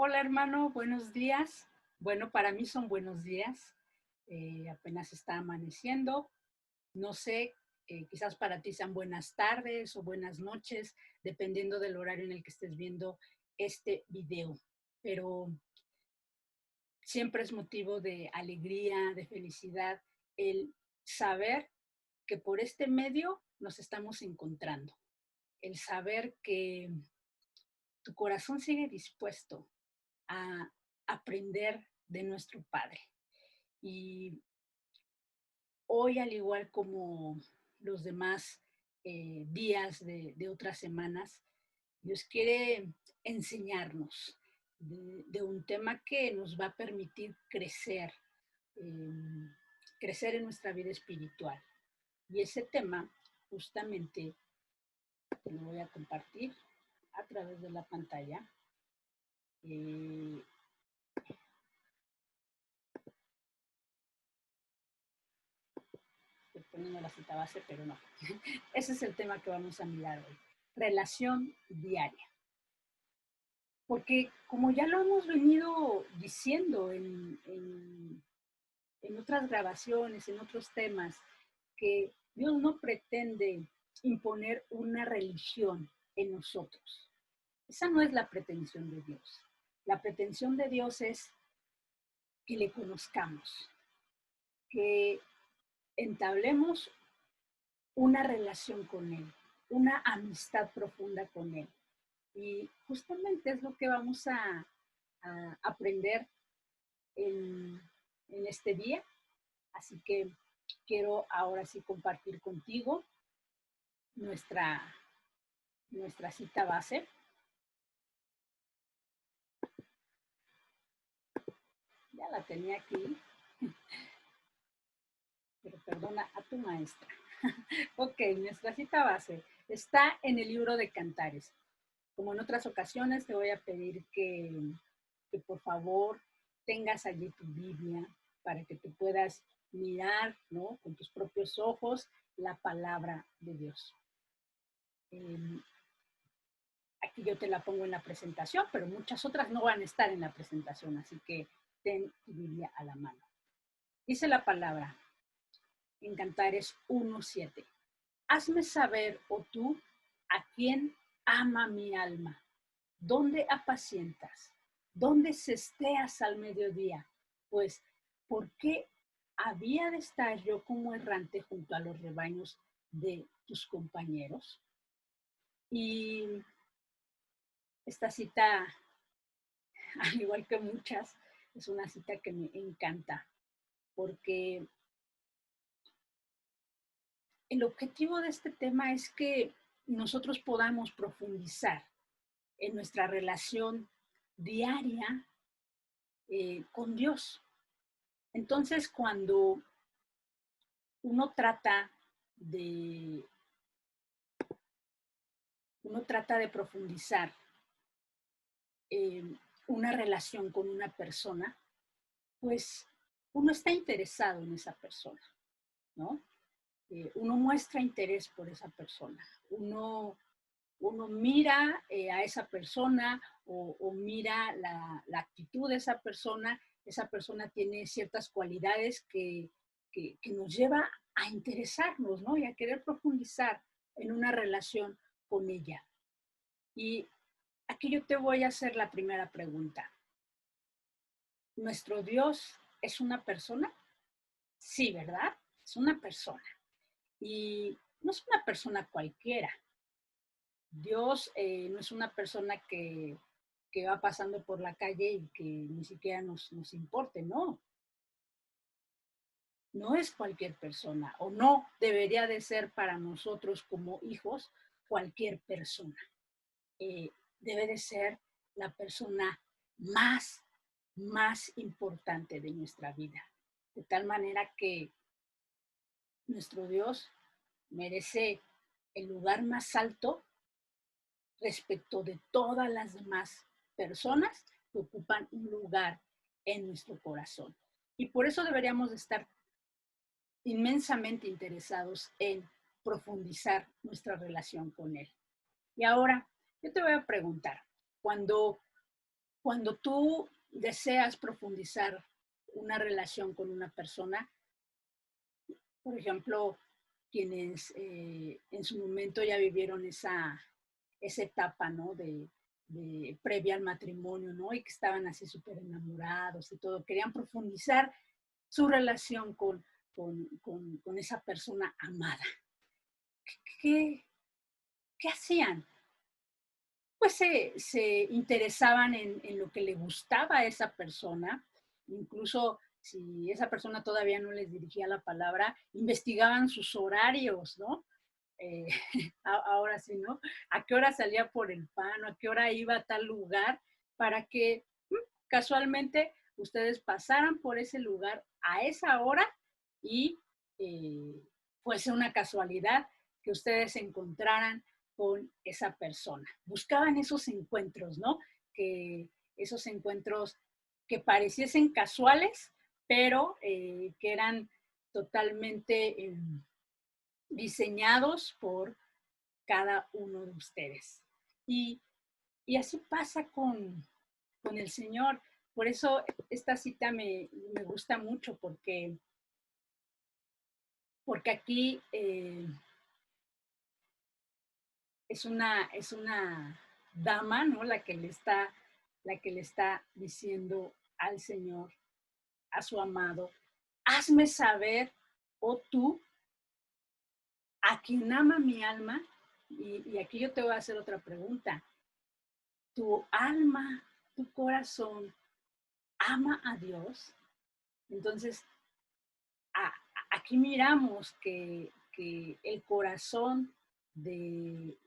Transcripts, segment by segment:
Hola hermano, buenos días. Bueno, para mí son buenos días. Apenas está amaneciendo. No sé, quizás para ti sean buenas tardes o buenas noches, dependiendo del horario en el que estés viendo este video. Pero siempre es motivo de alegría, de felicidad, el saber que por este medio nos estamos encontrando. El saber que tu corazón sigue dispuesto a aprender de nuestro Padre. Y hoy, al igual como los demás días de otras semanas, Dios quiere enseñarnos de un tema que nos va a permitir eh, crecer en nuestra vida espiritual. Y ese tema, justamente, te lo voy a compartir a través de la pantalla. Eh, Estoy poniendo la cita base, pero no. Ese es el tema que vamos a mirar hoy. Relación diaria. Porque como ya lo hemos venido diciendo en otras grabaciones, en otros temas, que Dios no pretende imponer una religión en nosotros. Esa no es la pretensión de Dios. La pretensión de Dios es que le conozcamos, que entablemos una relación con Él, una amistad profunda con Él. Y justamente es lo que vamos a aprender en este día. Así que quiero ahora sí compartir contigo nuestra, nuestra cita base. Ya la tenía aquí, pero perdona a tu maestra. Ok, nuestra cita base está en el libro de Cantares. Como en otras ocasiones, te voy a pedir que por favor tengas allí tu Biblia para que te puedas mirar, ¿no?, con tus propios ojos la palabra de Dios. Eh, Aquí yo te la pongo en la presentación, pero muchas otras no van a estar en la presentación, así que ten tu Biblia a la mano. Dice la palabra en Cantares 1:7. Hazme saber, oh tú, a quién ama mi alma, dónde apacientas, dónde cesteas al mediodía, pues, ¿por qué había de estar yo como errante junto a los rebaños de tus compañeros? Y esta cita, al igual que muchas, es una cita que me encanta, porque el objetivo de este tema es que nosotros podamos profundizar en nuestra relación diaria con Dios. Entonces, cuando uno trata de, uno trata de profundizar una relación con una persona, pues uno está interesado en esa persona, ¿no? Uno muestra interés por esa persona, uno mira a esa persona o mira la actitud de esa persona tiene ciertas cualidades que nos lleva a interesarnos, ¿no? Y a querer profundizar en una relación con ella. Y aquí yo te voy a hacer la primera pregunta. ¿Nuestro Dios es una persona? Sí, ¿verdad? Es una persona. Y no es una persona cualquiera. Dios no es una persona que va pasando por la calle y que ni siquiera nos importe, no. No es cualquier persona o no debería de ser para nosotros como hijos cualquier persona. Eh, Debe de ser la persona más, más importante de nuestra vida. De tal manera que nuestro Dios merece el lugar más alto respecto de todas las demás personas que ocupan un lugar en nuestro corazón. Y por eso deberíamos estar inmensamente interesados en profundizar nuestra relación con Él. Y ahora, yo te voy a preguntar, cuando cuando tú deseas profundizar una relación con una persona, por ejemplo, quienes en su momento ya vivieron esa etapa, ¿no? De previa al matrimonio, ¿no? Y que estaban así súper enamorados y todo, querían profundizar su relación con esa persona amada. ¿Qué, qué hacían? Pues se interesaban en lo que le gustaba a esa persona, incluso si esa persona todavía no les dirigía la palabra, investigaban sus horarios, ¿no? Eh, ahora sí, ¿no? ¿A qué hora salía por el pan? ¿A qué hora iba a tal lugar? Para que casualmente ustedes pasaran por ese lugar a esa hora y eh, fuese una casualidad que ustedes se encontraran con esa persona. Buscaban esos encuentros, ¿no? Que esos encuentros que pareciesen casuales, pero que eran totalmente diseñados por cada uno de ustedes. Y, y así pasa con el Señor. Por eso esta cita me gusta mucho, porque aquí es una dama, ¿no? La que le está diciendo al Señor, a su amado, hazme saber, oh tú, a quien ama mi alma, y aquí yo te voy a hacer otra pregunta. ¿Tu alma, tu corazón ama a Dios? Entonces, a, aquí miramos que el corazón de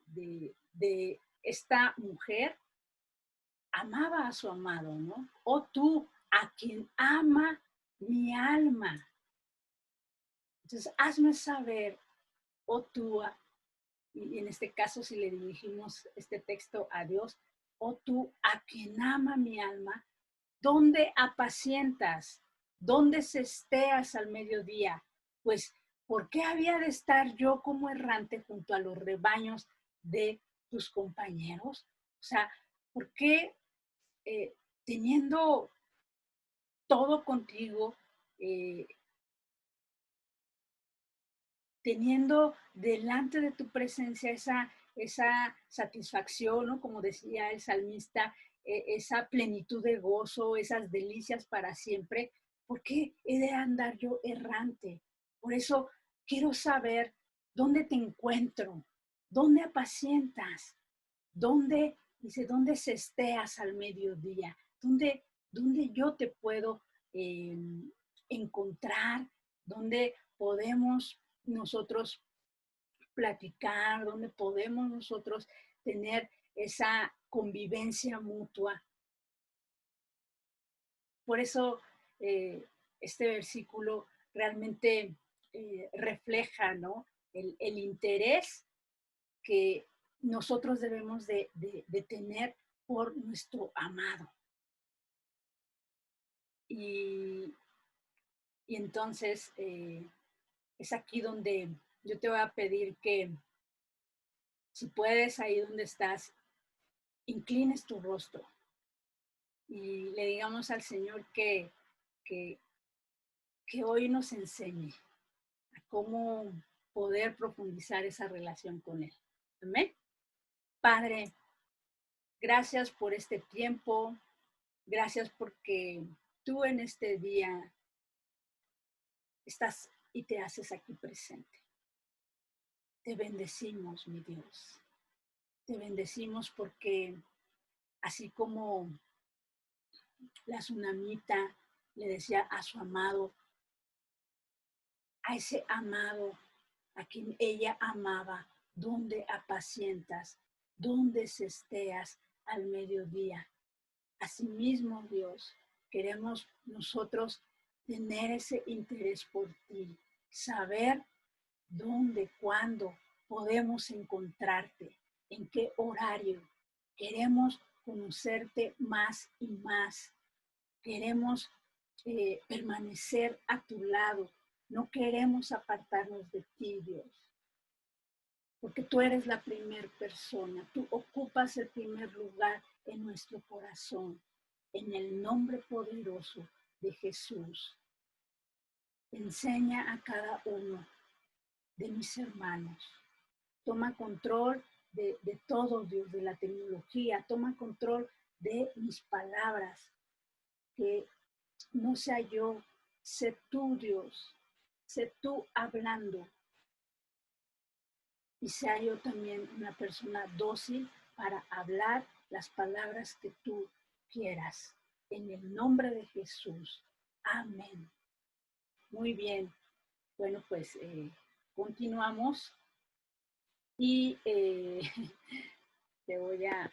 esta mujer amaba a su amado, ¿no? O tú, a quien ama mi alma. Entonces, hazme saber, o tú, y en este caso si le dirigimos este texto a Dios, o tú, a quien ama mi alma, ¿dónde apacientas? ¿Dónde cesteas al mediodía? Pues, ¿por qué había de estar yo como errante junto a los rebaños de tus compañeros? O sea, ¿por qué eh, teniendo todo contigo, eh, teniendo delante de tu presencia esa satisfacción, ¿no? Como decía el salmista, esa plenitud de gozo, esas delicias para siempre? ¿Por qué he de andar yo errante? Por eso quiero saber dónde te encuentro, dónde apacientas, dónde, dice, dónde cesteas al mediodía, dónde yo te puedo eh, encontrar, dónde podemos nosotros platicar, donde podemos nosotros tener esa convivencia mutua. Por eso este versículo realmente refleja, ¿no? El interés que nosotros debemos de tener por nuestro amado. Y, y entonces es aquí donde yo te voy a pedir que si puedes, ahí donde estás, inclines tu rostro y le digamos al Señor que, que hoy nos enseñe a cómo poder profundizar esa relación con Él. Amén. Padre, gracias por este tiempo, gracias porque tú en este día estás y te haces aquí presente. Te bendecimos, mi Dios. Te bendecimos porque así como la tsunamita le decía a su amado, a ese amado a quien ella amaba, ¿dónde apacientas? ¿Dónde cesteas al mediodía? Asimismo, Dios, queremos nosotros tener ese interés por ti, saber dónde, cuándo podemos encontrarte, en qué horario. Queremos conocerte más y más. Queremos permanecer a tu lado. No queremos apartarnos de ti, Dios, porque tú eres la primera persona. Tú ocupas el primer lugar en nuestro corazón. en el nombre poderoso de Jesús. Enseña a cada uno de mis hermanos. Toma control de todo, Dios, de la tecnología. Toma control de mis palabras. Que no sea yo, sé tú, Dios. Sé tú hablando. Y sea yo también una persona dócil para hablar las palabras que tú quieras. En el nombre de Jesús. Amén. Muy bien. Bueno, pues continuamos y te voy a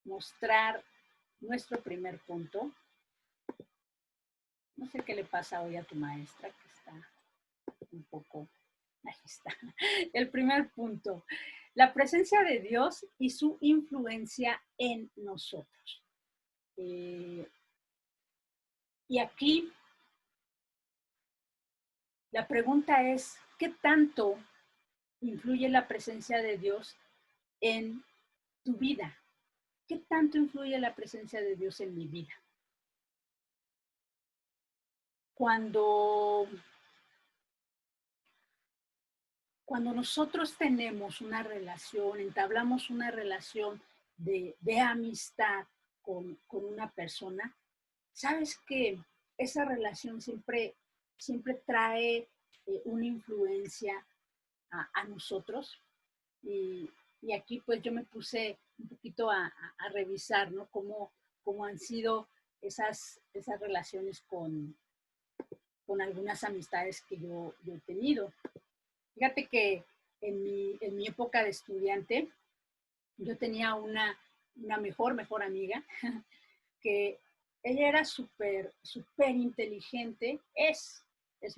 mostrar nuestro primer punto. No sé qué le pasa hoy a tu maestra, que está un poco... Ahí está. El primer punto, la presencia de Dios y su influencia en nosotros. Y aquí la pregunta es, ¿qué tanto influye la presencia de Dios en tu vida? ¿Qué tanto influye la presencia de Dios en mi vida? Cuando nosotros tenemos una relación, entablamos una relación de amistad con una persona, sabes que esa relación siempre trae una influencia a nosotros. Y, y, aquí pues yo me puse un poquito a revisar, ¿no? Cómo han sido esas relaciones con algunas amistades que yo he tenido. Fíjate que en mi época de estudiante, yo tenía una mejor amiga que ella era súper inteligente, es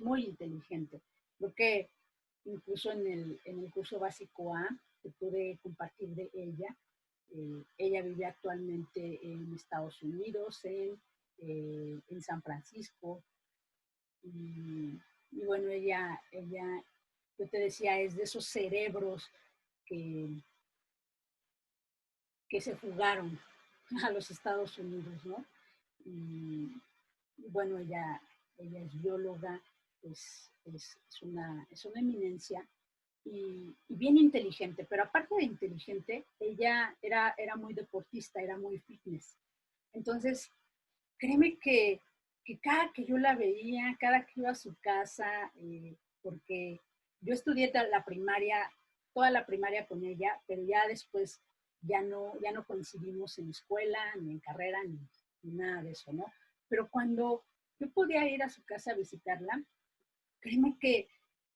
muy inteligente. Creo que incluso en el curso básico A que pude compartir de ella. Ella vive actualmente en Estados Unidos, en San Francisco. Y bueno, ella, yo te decía, es de esos cerebros que, que se fugaron a los Estados Unidos, ¿no? Y bueno, ella es bióloga, es una eminencia y bien inteligente, pero aparte de inteligente, ella era muy deportista, era muy fitness. Entonces, créeme que cada que yo la veía, cada que iba a su casa, porque yo estudié la primaria, toda la primaria con ella, pero ya después ya no coincidimos en escuela, ni en carrera, ni nada de eso, ¿no? Pero cuando yo podía ir a su casa a visitarla, créeme que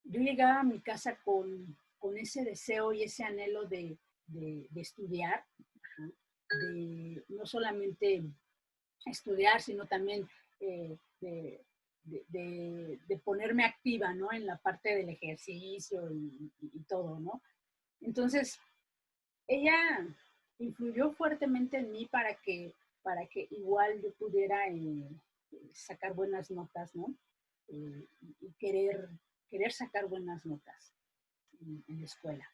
yo llegaba a mi casa con ese deseo y ese anhelo de estudiar, ajá, de no solamente estudiar, sino también de ponerme activa, ¿no? En la parte del ejercicio y todo, ¿no? Entonces, ella influyó fuertemente en mí para que igual yo pudiera sacar buenas notas, ¿no? Y querer sacar buenas notas en la escuela.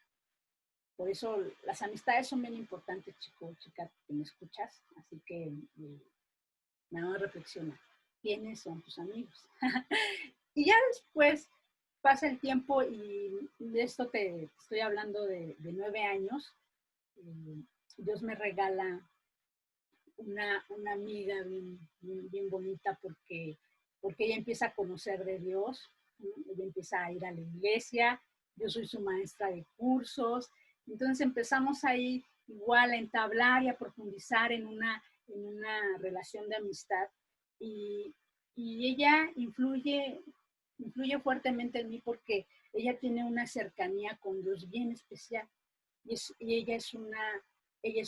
Por eso las amistades son bien importantes, chico, chica, que me escuchas. Así que nada más reflexiona. ¿Quiénes son tus amigos? Y ya después pasa el tiempo y de esto te estoy hablando de 9 años. Dios me regala una amiga bien bonita porque ella empieza a conocer de Dios, ¿no? Ella empieza a ir a la iglesia, yo soy su maestra de cursos, entonces empezamos ahí igual a entablar y a profundizar en una relación de amistad y, y ella influye fuertemente en mí porque ella tiene una cercanía con Dios bien especial y ella es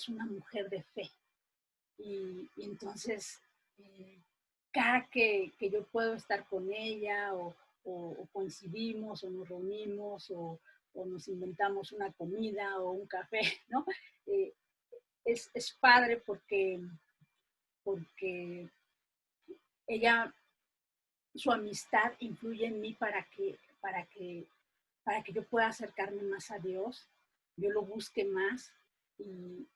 una mujer de fe. Y entonces, eh, cada que yo puedo estar con ella o coincidimos o nos reunimos o nos inventamos una comida o un café, ¿no? Eh, es padre porque ella, su amistad influye en mí para que yo pueda acercarme más a Dios, yo lo busque más y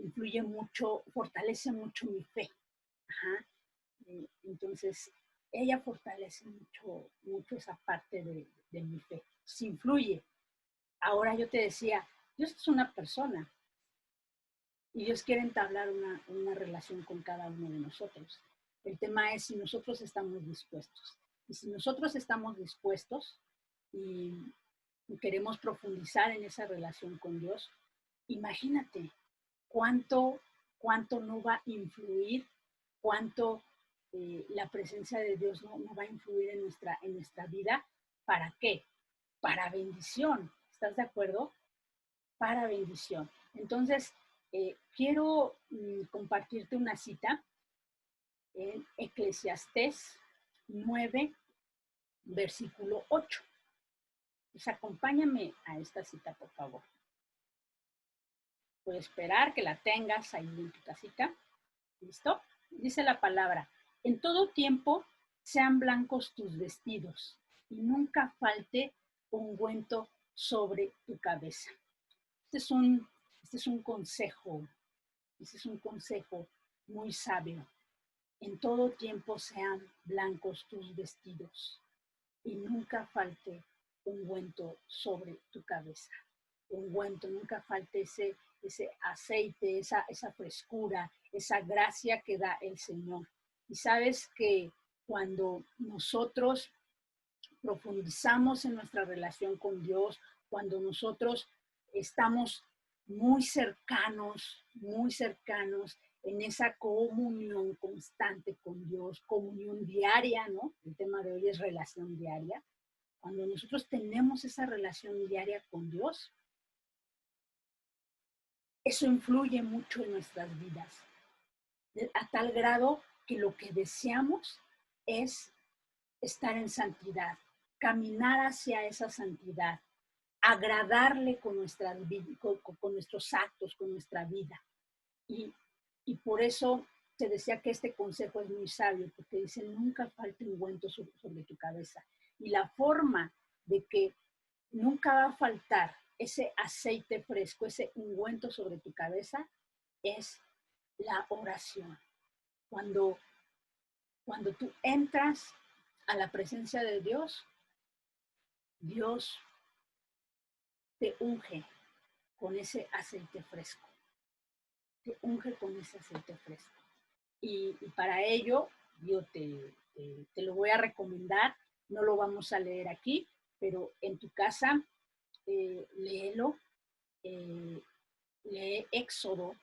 influye mucho, fortalece mucho mi fe. Ajá. Entonces, ella fortalece mucho, mucho esa parte de mi fe. Sí influye. Ahora yo te decía, Dios es una persona y Dios quiere entablar una relación con cada uno de nosotros. El tema es si nosotros estamos dispuestos. Y si nosotros estamos dispuestos y queremos profundizar en esa relación con Dios, imagínate cuánto, cuánto no va a influir, cuánto la presencia de Dios no va a influir en nuestra vida. ¿Para qué? Para bendición. ¿Estás de acuerdo? Para bendición. Entonces, quiero compartirte una cita en Eclesiastés 9, versículo 8. Pues acompáñame a esta cita, por favor. Puedo esperar que la tengas ahí en tu casita. ¿Listo? Dice la palabra, en todo tiempo sean blancos tus vestidos y nunca falte ungüento sobre tu cabeza. Este es un, este es un consejo, este es un consejo muy sabio. En todo tiempo sean blancos tus vestidos y nunca falte ungüento sobre tu cabeza. Ungüento, nunca falte ese aceite, esa frescura, esa gracia que da el Señor. Y sabes que cuando nosotros profundizamos en nuestra relación con Dios, cuando nosotros estamos muy cercanos en esa comunión constante con Dios, comunión diaria, ¿no? El tema de hoy es relación diaria. Cuando nosotros tenemos esa relación diaria con Dios, eso influye mucho en nuestras vidas, a tal grado que lo que deseamos es estar en santidad, caminar hacia esa santidad, agradarle con nuestros actos, con nuestra vida. Y, y por eso te decía que este consejo es muy sabio, porque dice, nunca falte ungüento sobre tu cabeza. Y la forma de que nunca va a faltar ese aceite fresco, ese ungüento sobre tu cabeza, es la oración. Cuando, cuando tú entras a la presencia de Dios, Dios te unge con ese aceite fresco. Te unge con ese aceite fresco. Y para ello, yo te lo voy a recomendar. No lo vamos a leer aquí, pero en tu casa, léelo. Lee Éxodo,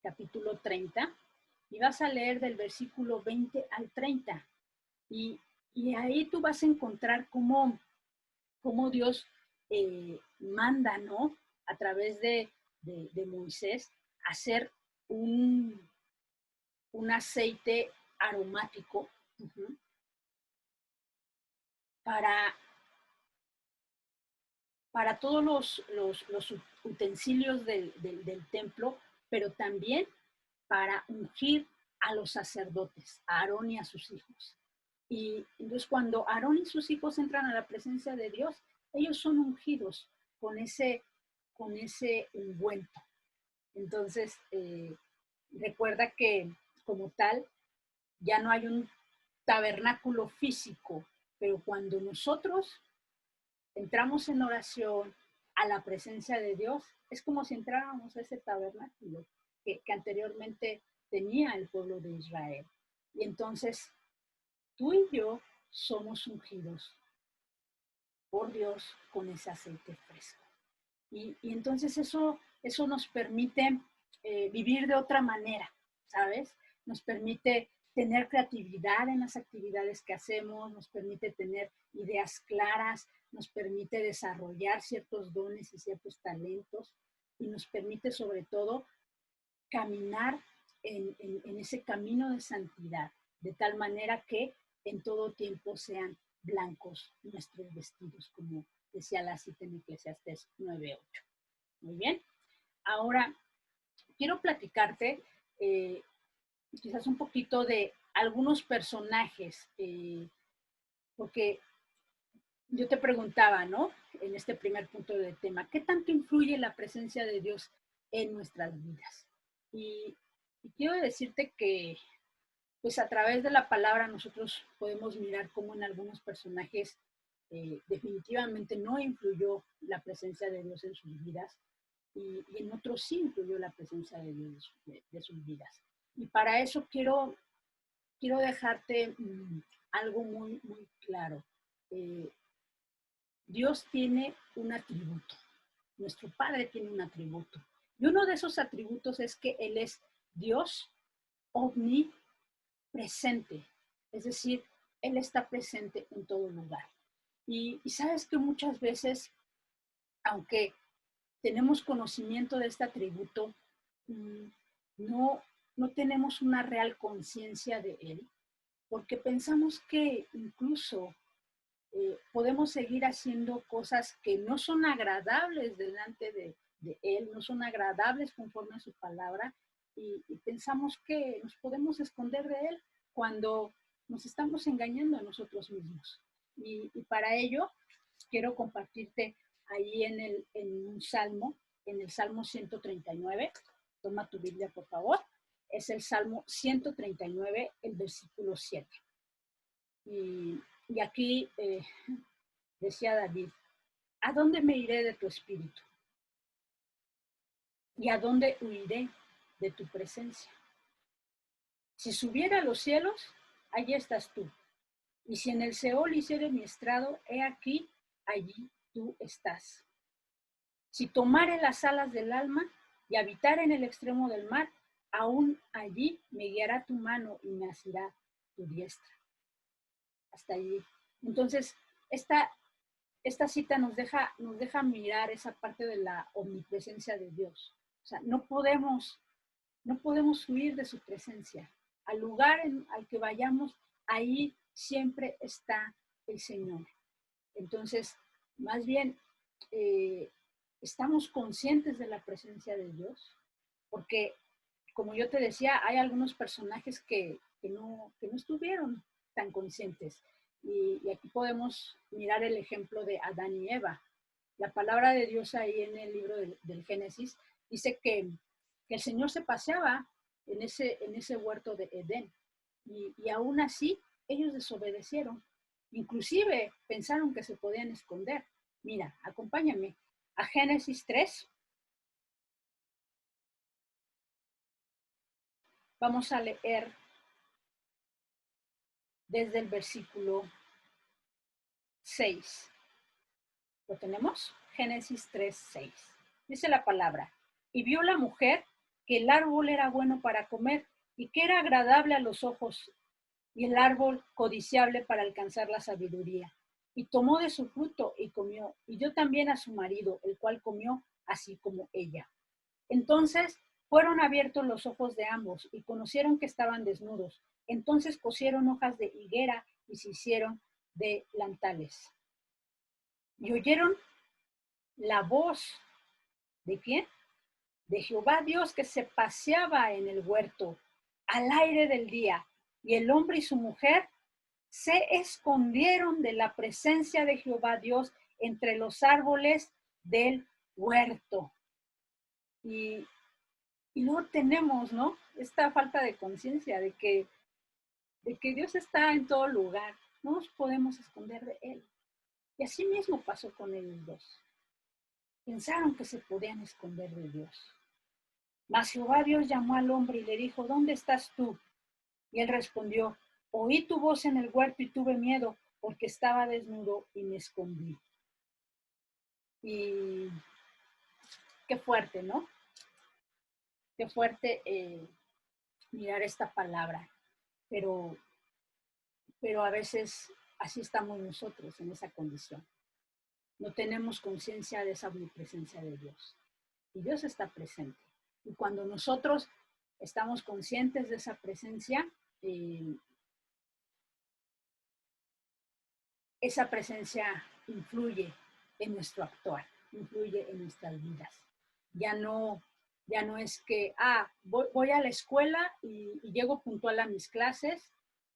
capítulo 30, y vas a leer del versículo 20 al 30. Y, y ahí tú vas a encontrar cómo Dios manda, ¿no? A través de Moisés, hacer un aceite aromático para, para todos los utensilios del templo, pero también para ungir a los sacerdotes, a Aarón y a sus hijos. Y entonces cuando Aarón y sus hijos entran a la presencia de Dios, ellos son ungidos con ese ungüento. Entonces, recuerda que como tal, ya no hay un tabernáculo físico, pero cuando nosotros entramos en oración a la presencia de Dios, es como si entráramos a ese tabernáculo que anteriormente tenía el pueblo de Israel. Y entonces tú y yo somos ungidos por Dios con ese aceite fresco. Y entonces eso nos permite vivir de otra manera, ¿sabes? Nos permite tener creatividad en las actividades que hacemos, nos permite tener ideas claras, nos permite desarrollar ciertos dones y ciertos talentos y nos permite sobre todo caminar en ese camino de santidad, de tal manera que en todo tiempo sean blancos nuestros vestidos, como decía la cita en Eclesiastés 9:8. Muy bien. Ahora, quiero platicarte quizás un poquito de algunos personajes, porque yo te preguntaba, ¿no? En este primer punto del tema, ¿qué tanto influye la presencia de Dios en nuestras vidas. Y quiero decirte que pues a través de la palabra nosotros podemos mirar cómo en algunos personajes definitivamente no influyó la presencia de Dios en sus vidas y en otros sí influyó la presencia de Dios de sus vidas. Y para eso quiero dejarte algo muy, muy claro. Eh, Dios tiene un atributo, nuestro Padre tiene un atributo. Y uno de esos atributos es que Él es Dios omnipresente, es decir, Él está presente en todo lugar. Y sabes que muchas veces, aunque tenemos conocimiento de este atributo, no, no tenemos una real conciencia de Él, porque pensamos que incluso podemos seguir haciendo cosas que no son agradables delante de Él, no son agradables conforme a su palabra, y pensamos que nos podemos esconder de Él cuando nos estamos engañando a nosotros mismos. Y para ello quiero compartirte ahí en un salmo, en el Salmo 139. Toma tu Biblia, por favor. Es el Salmo 139, el versículo 7. Y aquí decía David, ¿a dónde me iré de tu espíritu? ¿Y a dónde huiré de tu presencia? Si subiera a los cielos, allí estás tú. Y si en el Seol hiciere mi estrado, he aquí, allí tú estás. Si tomare las alas del alma y habitar en el extremo del mar, aún allí me guiará tu mano y me asirá tu diestra. Hasta allí. Entonces, esta cita nos deja mirar esa parte de la omnipresencia de Dios. O sea, no podemos huir de su presencia. Al lugar al que vayamos, ahí siempre está el Señor. Entonces, más bien, estamos conscientes de la presencia de Dios, porque, como yo te decía, hay algunos personajes que no estuvieron tan conscientes. Y aquí podemos mirar el ejemplo de Adán y Eva. La palabra de Dios ahí en el libro del Génesis dice que el Señor se paseaba en ese huerto de Edén. Y aún así, ellos desobedecieron. Inclusive pensaron que se podían esconder. Mira, acompáñame a Génesis 3. Vamos a leer desde el versículo 6. ¿Lo tenemos? Génesis 3, 6. Dice la palabra, y vio la mujer que el árbol era bueno para comer y que era agradable a los ojos y el árbol codiciable para alcanzar la sabiduría. Y tomó de su fruto y comió, y dio también a su marido, el cual comió así como ella. Entonces fueron abiertos los ojos de ambos y conocieron que estaban desnudos. Entonces cosieron hojas de higuera y se hicieron delantales. Y oyeron la voz ¿de quién? De Jehová Dios que se paseaba en el huerto al aire del día. Y el hombre y su mujer se escondieron de la presencia de Jehová Dios entre los árboles del huerto. Y luego tenemos, ¿no? Esta falta de conciencia de que Dios está en todo lugar. No nos podemos esconder de Él. Y así mismo pasó con ellos dos. Pensaron que se podían esconder de Dios. Mas Jehová Dios llamó al hombre y le dijo, ¿dónde estás tú? Y él respondió, oí tu voz en el huerto y tuve miedo porque estaba desnudo y me escondí. Y qué fuerte, ¿no? Qué fuerte mirar esta palabra, pero a veces así estamos nosotros en esa condición. No tenemos conciencia de esa omnipresencia de Dios. Y Dios está presente. Y cuando nosotros estamos conscientes de esa presencia, esa presencia influye en nuestro actuar, influye en nuestras vidas. Ya no es que, voy a la escuela y llego puntual a mis clases,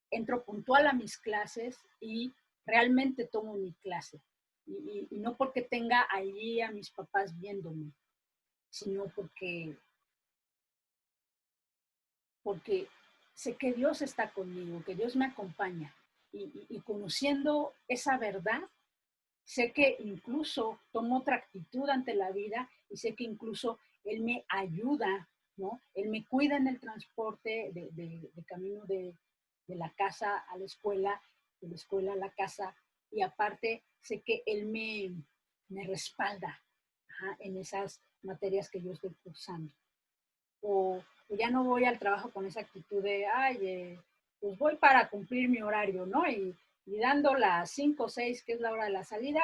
entro puntual a mis clases y realmente tomo mi clase. Y no porque tenga allí a mis papás viéndome, sino porque sé que Dios está conmigo, que Dios me acompaña. Y conociendo esa verdad, sé que incluso tomo otra actitud ante la vida y sé que incluso Él me ayuda, ¿no? Él me cuida en el transporte de camino de la casa a la escuela, de la escuela a la casa, y aparte sé que Él me respalda, ajá, en esas materias que yo estoy cursando. O ya no voy al trabajo con esa actitud de, ay, pues voy para cumplir mi horario, ¿no? Y dando las 5 o 6, que es la hora de la salida,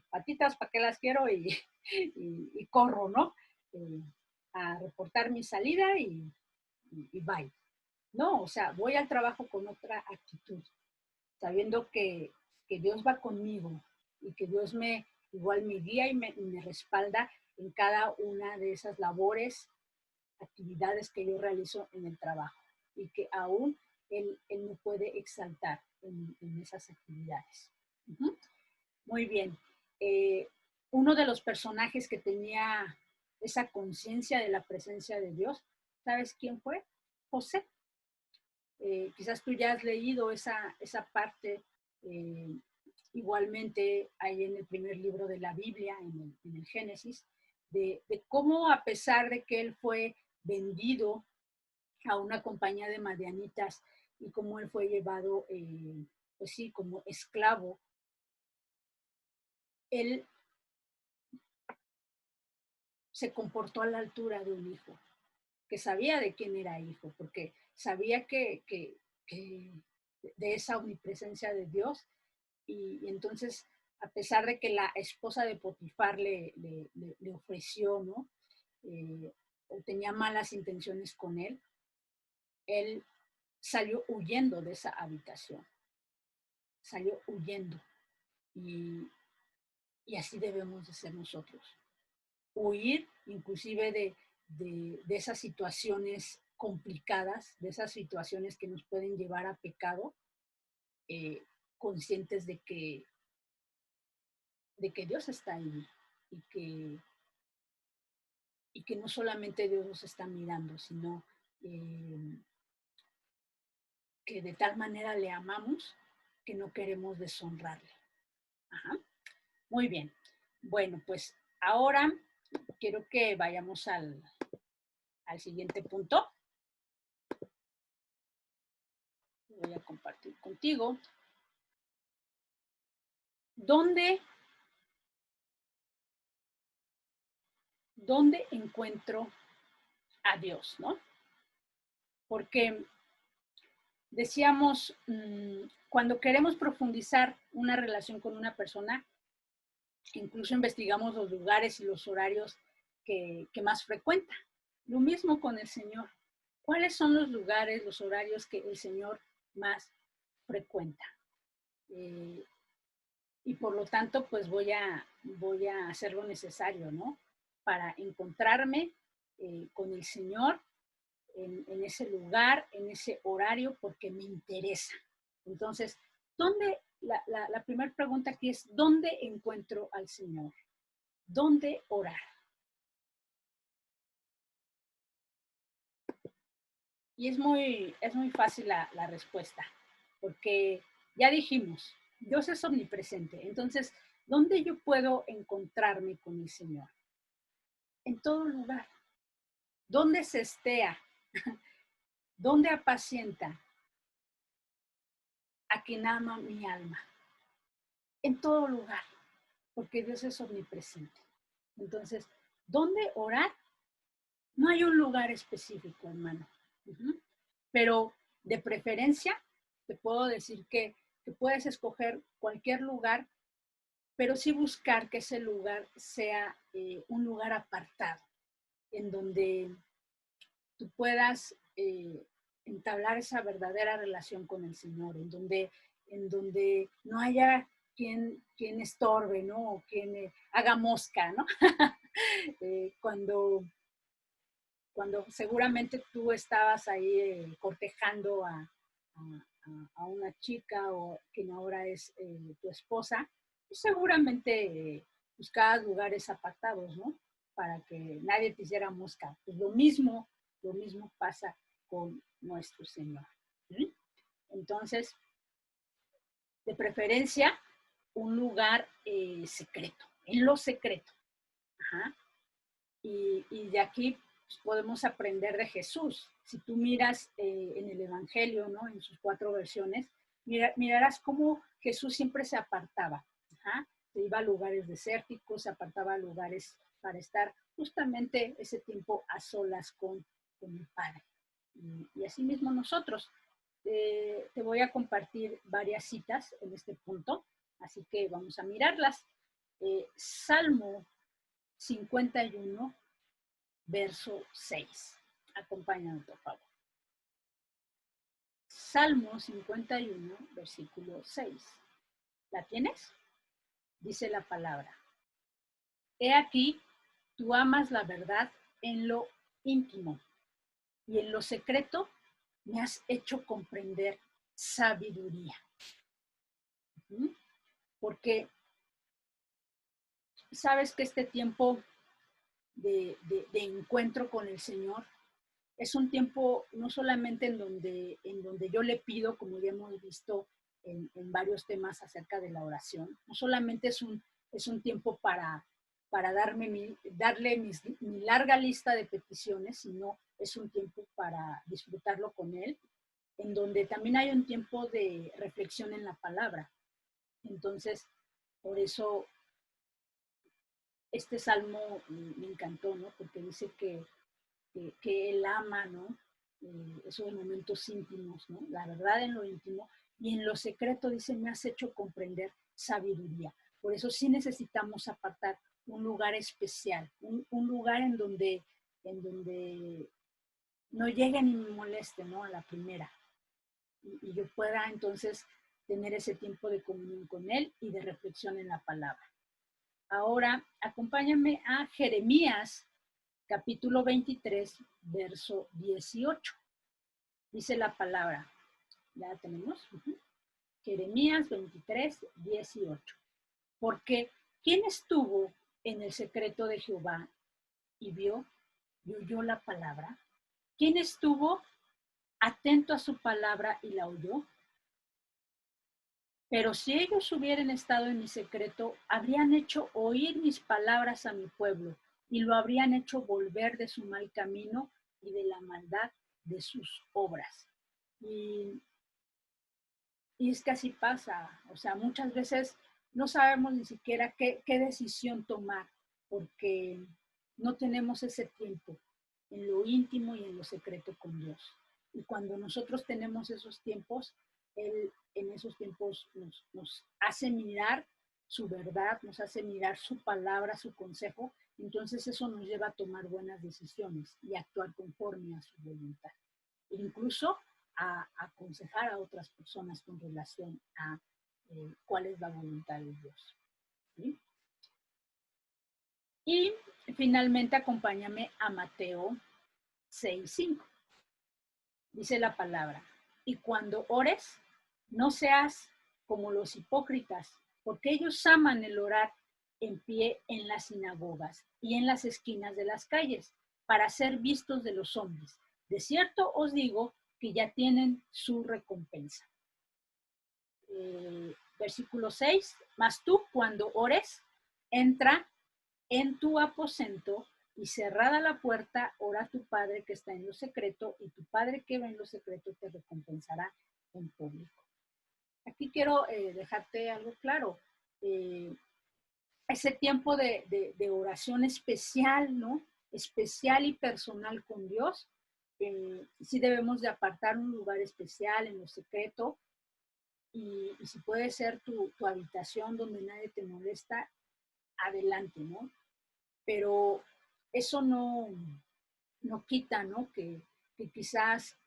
patitas, ¿para qué las quiero? Y corro, ¿no? Eh, a reportar mi salida y bye. No, o sea, voy al trabajo con otra actitud, sabiendo que Dios va conmigo y que Dios igual me guía y me respalda en cada una de esas labores, actividades que yo realizo en el trabajo y que aún Él me puede exaltar en esas actividades. Uh-huh. Muy bien. Eh, Uno de los personajes que tenía esa conciencia de la presencia de Dios, ¿sabes quién fue? José. Quizás tú ya has leído esa parte, eh, igualmente ahí en el primer libro de la Biblia, en el Génesis, de cómo a pesar de que él fue vendido a una compañía de madianitas y cómo él fue llevado, pues sí, como esclavo, él se comportó a la altura de un hijo, que sabía de quién era hijo, porque sabía que de esa omnipresencia de Dios, y entonces, a pesar de que la esposa de Potifar le ofreció, ¿no? O tenía malas intenciones con él salió huyendo de esa habitación, salió huyendo. Y, y así debemos de ser nosotros. Huir inclusive de esas situaciones complicadas, de esas situaciones que nos pueden llevar a pecado, eh, conscientes de que Dios está ahí y y que no solamente Dios nos está mirando, sino eh, que de tal manera le amamos que no queremos deshonrarle. Ajá. Muy bien. Bueno, pues ahora quiero que vayamos al siguiente punto. Voy a compartir contigo. ¿Dónde, dónde encuentro a Dios, no? Porque decíamos, cuando queremos profundizar una relación con una persona, incluso investigamos los lugares y los horarios que más frecuenta. Lo mismo con el Señor. ¿Cuáles son los lugares, los horarios que el Señor más frecuenta? Eh, y por lo tanto, pues voy a hacer lo necesario, ¿no? Para encontrarme con el Señor en ese lugar, en ese horario, porque me interesa. Entonces, ¿dónde? La primera pregunta aquí es, ¿dónde encuentro al Señor? ¿Dónde orar? Y es muy fácil la respuesta, porque ya dijimos, Dios es omnipresente. Entonces, ¿dónde yo puedo encontrarme con el Señor? En todo lugar. ¿Dónde se estea? ¿Dónde apacienta a quien ama mi alma? En todo lugar, porque Dios es omnipresente. Entonces, ¿dónde orar? No hay un lugar específico, hermano. Uh-huh. Pero de preferencia, te puedo decir que puedes escoger cualquier lugar, pero sí buscar que ese lugar sea un lugar apartado, en donde tú puedas entablar esa verdadera relación con el Señor, en donde no haya quien estorbe, ¿no? O quien haga mosca, ¿no? Cuando seguramente tú estabas ahí cortejando a una chica o quien ahora es tu esposa, pues seguramente buscabas lugares apartados, ¿no? Para que nadie te hiciera mosca. Pues lo mismo pasa con nuestro Señor. ¿Sí? Entonces, de preferencia, un lugar secreto, en lo secreto. Ajá. Y de aquí pues, podemos aprender de Jesús. Si tú miras en el Evangelio, ¿no? En sus 4 versiones, mirarás cómo Jesús siempre se apartaba. Ajá. Se iba a lugares desérticos, se apartaba a lugares para estar justamente ese tiempo a solas con el Padre. Y así mismo nosotros. Te voy a compartir varias citas en este punto, así que vamos a mirarlas. Salmo 51, verso 6. Acompáñame, por favor. Salmo 51, versículo 6. ¿La tienes? Dice la palabra. He aquí, tú amas la verdad en lo íntimo y en lo secreto me has hecho comprender sabiduría. Porque sabes que este tiempo de encuentro con el Señor es un tiempo no solamente en donde yo le pido, como ya hemos visto en varios temas acerca de la oración, no solamente es un tiempo para darle mi larga lista de peticiones, sino es un tiempo para disfrutarlo con Él, en donde también hay un tiempo de reflexión en la palabra. Entonces, por eso este salmo me encantó, ¿no? Porque dice que él ama, ¿no? Esos momentos íntimos, ¿no? La verdad en lo íntimo y en lo secreto, dice, me has hecho comprender sabiduría. Por eso sí necesitamos apartar un lugar especial, un lugar en donde no llegue ni me moleste, ¿no? A la primera. Y yo pueda entonces tener ese tiempo de comunión con Él y de reflexión en la palabra. Ahora, acompáñame a Jeremías capítulo 23, verso 18. Dice la palabra, ¿ya la tenemos? Jeremías 23, 18. Porque ¿quién estuvo en el secreto de Jehová y vio y oyó la palabra? ¿Quién estuvo atento a su palabra y la oyó? Pero si ellos hubieran estado en mi secreto, habrían hecho oír mis palabras a mi pueblo y lo habrían hecho volver de su mal camino y de la maldad de sus obras. Y es que así pasa, o sea, muchas veces no sabemos ni siquiera qué decisión tomar porque no tenemos ese tiempo en lo íntimo y en lo secreto con Dios. Y cuando nosotros tenemos esos tiempos, Él en esos tiempos nos hace mirar su verdad, nos hace mirar su palabra, su consejo, entonces eso nos lleva a tomar buenas decisiones y actuar conforme a su voluntad. E incluso a aconsejar a otras personas con relación a cuál es la voluntad de Dios. ¿Sí? Y finalmente acompáñame a Mateo 6:5. Dice la palabra, y cuando ores, no seas como los hipócritas, porque ellos aman el orar en pie en las sinagogas y en las esquinas de las calles, para ser vistos de los hombres. De cierto os digo que ya tienen su recompensa. Versículo 6, mas tú cuando ores, entra en tu aposento y cerrada la puerta, ora a tu Padre que está en lo secreto y tu Padre que va en lo secreto te recompensará en público. Aquí quiero dejarte algo claro. Ese tiempo de oración especial, ¿no? Especial y personal con Dios. Sí debemos de apartar un lugar especial en lo secreto y si puede ser tu habitación donde nadie te molesta, adelante, ¿no? Pero eso no quita, ¿no? Que quizás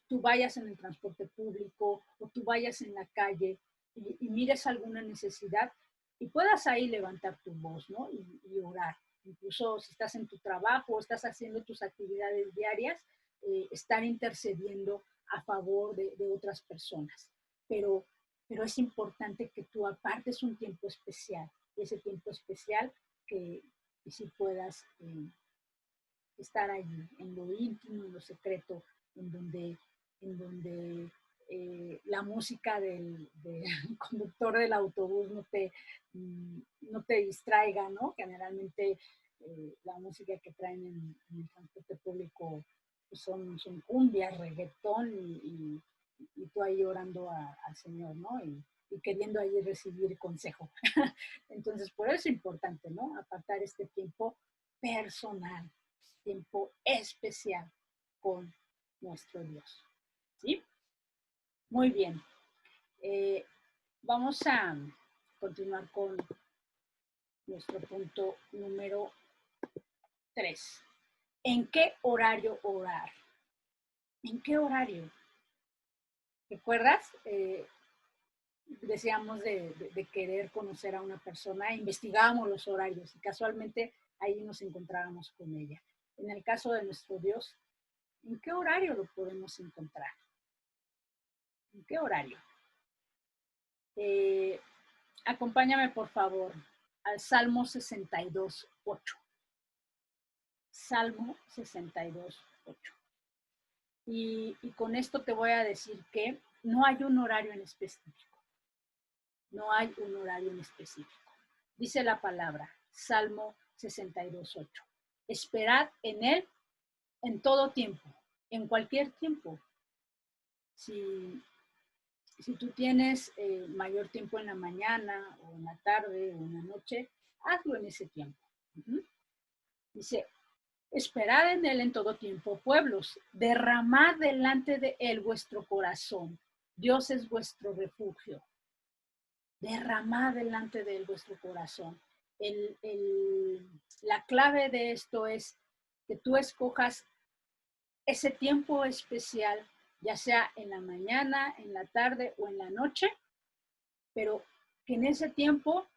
tú vayas en el transporte público o tú vayas en la calle y mires alguna necesidad y puedas ahí levantar tu voz, ¿no? Y orar. Incluso si estás en tu trabajo o estás haciendo tus actividades diarias, estar intercediendo a favor de otras personas. Pero es importante que tú apartes un tiempo especial ese tiempo especial que sí puedas estar allí, en lo íntimo, en lo secreto, en donde la música del conductor del autobús no te distraiga, ¿no? Generalmente la música que traen en el transporte público pues son cumbias, reggaetón y tú ahí orando al Señor, ¿no? Y queriendo ahí recibir consejo. Entonces, por eso es importante, ¿no? Apartar este tiempo personal, tiempo especial con nuestro Dios. ¿Sí? Muy bien. Eh, Vamos a continuar con nuestro punto número 3. ¿En qué horario orar? ¿En qué horario? ¿Recuerdas? Decíamos de querer conocer a una persona, investigábamos los horarios y casualmente ahí nos encontrábamos con ella. En el caso de nuestro Dios, ¿en qué horario lo podemos encontrar? ¿En qué horario? Eh, Acompáñame por favor al Salmo 62:8. Salmo 62:8. Y con esto te voy a decir que no hay un horario en específico. No hay un horario en específico. Dice la palabra, Salmo 62:8. Esperad en él en todo tiempo, en cualquier tiempo. Si tú tienes mayor tiempo en la mañana o en la tarde o en la noche, hazlo en ese tiempo. Dice, esperad en él en todo tiempo, pueblos, derramad delante de él vuestro corazón. Dios es vuestro refugio. Derramad delante de él vuestro corazón. La clave de esto es que tú escojas ese tiempo especial, ya sea en la mañana, en la tarde o en la noche, pero que en ese tiempo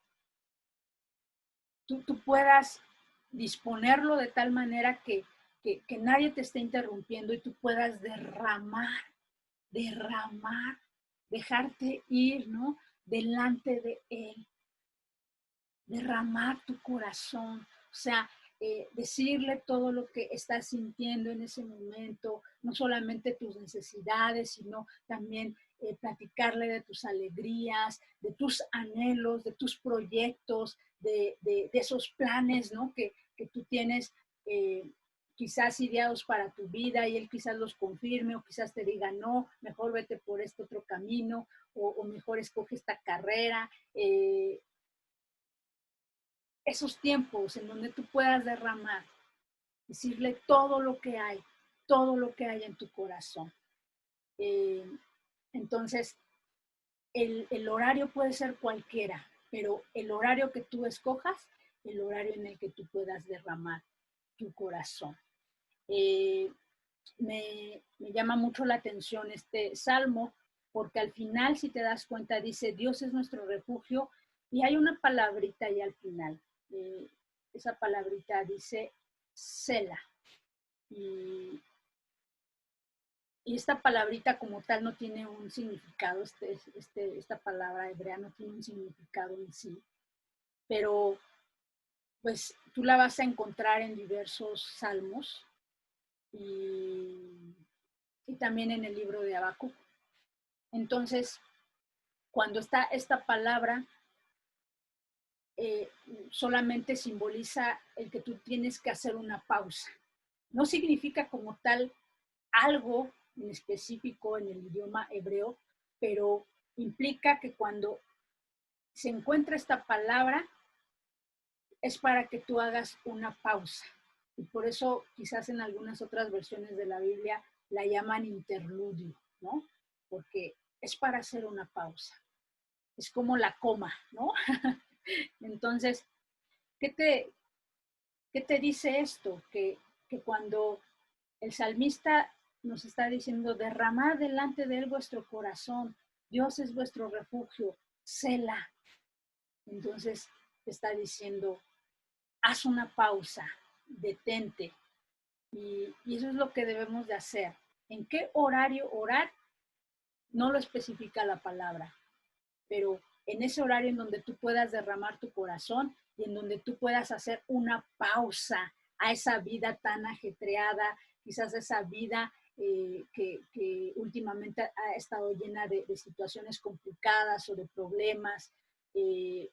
tú puedas disponerlo de tal manera que nadie te esté interrumpiendo y tú puedas derramar, dejarte ir, ¿no? Delante de él, derramar tu corazón, o sea, decirle todo lo que estás sintiendo en ese momento, no solamente tus necesidades, sino también platicarle de tus alegrías, de tus anhelos, de tus proyectos, de esos planes, ¿no? Que tú tienes quizás ideados para tu vida y él quizás los confirme o quizás te diga, no, mejor vete por este otro camino o mejor escoge esta carrera. Esos tiempos en donde tú puedas derramar, decirle todo lo que hay en tu corazón. Eh, entonces, el horario puede ser cualquiera, pero el horario que tú escojas, el horario en el que tú puedas derramar tu corazón. Me llama mucho la atención este salmo, porque al final, si te das cuenta, dice, Dios es nuestro refugio, y hay una palabrita ahí al final. Esa palabrita dice Sela. Y, y esta palabrita como tal no tiene un significado, esta palabra hebrea no tiene un significado en sí, pero pues tú la vas a encontrar en diversos salmos y también en el libro de Habacuc. Entonces, cuando está esta palabra, solamente simboliza el que tú tienes que hacer una pausa. No significa como tal algo en específico en el idioma hebreo, pero implica que cuando se encuentra esta palabra es para que tú hagas una pausa. Y por eso quizás en algunas otras versiones de la Biblia la llaman interludio, ¿no? Porque es para hacer una pausa. Es como la coma, ¿no? Entonces, ¿qué te dice esto? Que cuando el salmista nos está diciendo, derramad delante de él vuestro corazón, Dios es vuestro refugio, Sela. Entonces está diciendo, haz una pausa, detente. Y eso es lo que debemos de hacer. ¿En qué horario orar? No lo especifica la palabra, pero en ese horario en donde tú puedas derramar tu corazón y en donde tú puedas hacer una pausa a esa vida tan ajetreada, quizás esa vida que últimamente ha estado llena de situaciones complicadas o de problemas, eh,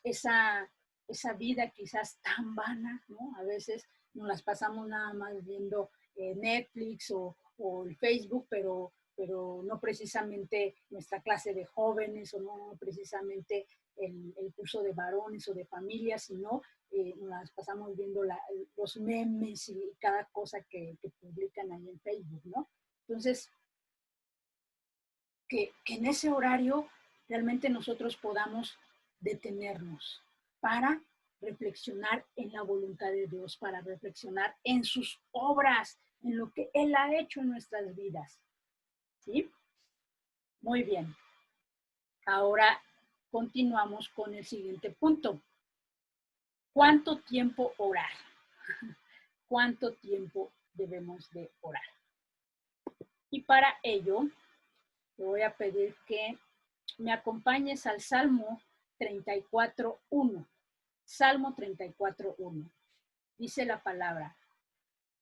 esa, esa vida quizás tan vana, ¿no? A veces nos las pasamos nada más viendo Netflix o el Facebook, pero no precisamente nuestra clase de jóvenes o no precisamente el curso de varones o de familias, sino nos las pasamos viendo los memes y cada cosa que publican ahí en Facebook, ¿no? Entonces, que en ese horario realmente nosotros podamos detenernos para reflexionar en la voluntad de Dios, para reflexionar en sus obras, en lo que Él ha hecho en nuestras vidas. ¿Sí? Muy bien. Ahora continuamos con el siguiente punto. ¿Cuánto tiempo orar? ¿Cuánto tiempo debemos de orar? Y para ello, te voy a pedir que me acompañes al Salmo 34.1. Salmo 34.1. Dice la palabra: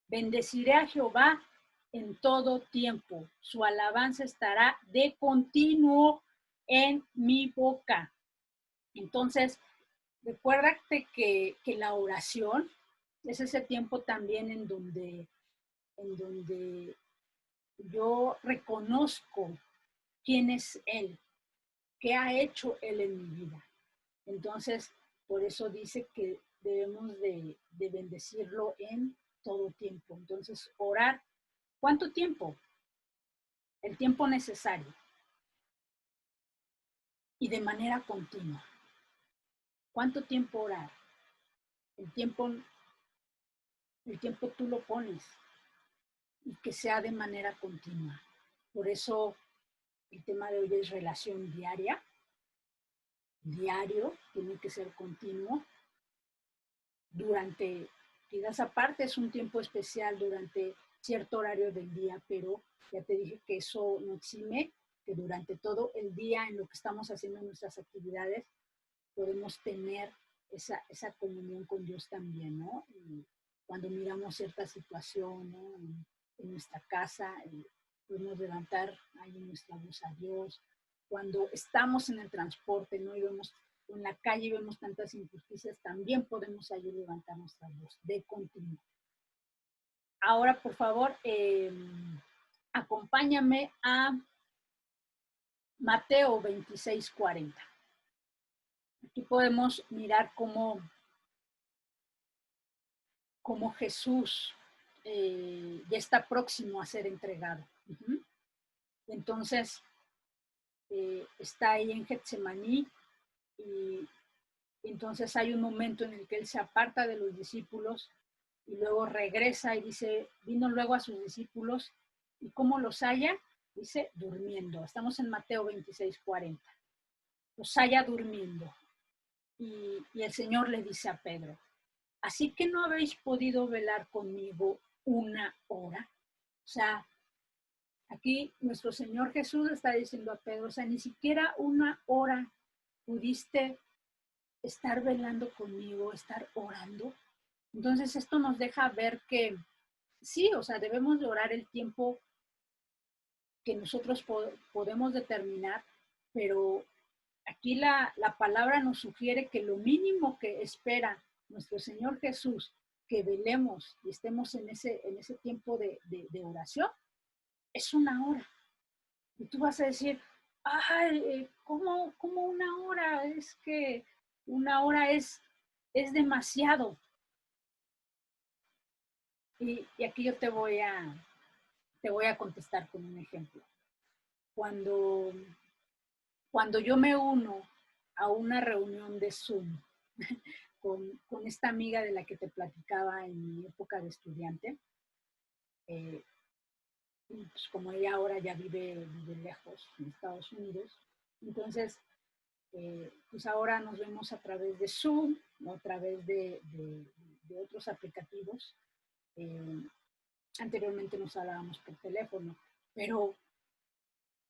bendeciré a Jehová en todo tiempo. Su alabanza estará de continuo en mi boca. Entonces, recuérdate que la oración es ese tiempo también en donde yo reconozco quién es Él, qué ha hecho Él en mi vida. Entonces, por eso dice que debemos de bendecirlo en todo tiempo. Entonces, orar, ¿cuánto tiempo? El tiempo necesario y de manera continua. ¿Cuánto tiempo orar? El tiempo tú lo pones y que sea de manera continua. Por eso el tema de hoy es relación diaria, diario, tiene que ser continuo. Durante, quizás aparte es un tiempo especial durante cierto horario del día, pero ya te dije que eso no exime que durante todo el día en lo que estamos haciendo nuestras actividades podemos tener esa comunión con Dios también, ¿no? Y cuando miramos cierta situación, ¿no? En nuestra casa, podemos levantar ahí nuestra voz a Dios. Cuando estamos en el transporte, ¿no? Y vemos en la calle y vemos tantas injusticias, también podemos ahí levantar nuestra voz de continuo. Ahora, por favor, acompáñame a Mateo 26:40. Aquí podemos mirar cómo Jesús ya está próximo a ser entregado. Entonces, está ahí en Getsemaní y entonces hay un momento en el que él se aparta de los discípulos y luego regresa y dice, vino luego a sus discípulos y ¿cómo los halla? Dice, durmiendo. Estamos en Mateo 26:40. Los halla durmiendo. Y el Señor le dice a Pedro, así que no habéis podido velar conmigo una hora. O sea, aquí nuestro Señor Jesús está diciendo a Pedro, o sea, ni siquiera una hora pudiste estar velando conmigo, estar orando. Entonces esto nos deja ver que sí, o sea, debemos de orar el tiempo que nosotros podemos determinar, pero aquí la palabra nos sugiere que lo mínimo que espera nuestro Señor Jesús, que velemos y estemos en ese tiempo de oración, es una hora. Y tú vas a decir, ay, ¿cómo una hora? Es que una hora es demasiado. Y aquí yo te voy a contestar con un ejemplo. Cuando yo me uno a una reunión de Zoom con esta amiga de la que te platicaba en mi época de estudiante, pues como ella ahora ya vive lejos en Estados Unidos, entonces pues ahora nos vemos a través de Zoom o a través de otros aplicativos. Anteriormente nos hablábamos por teléfono, pero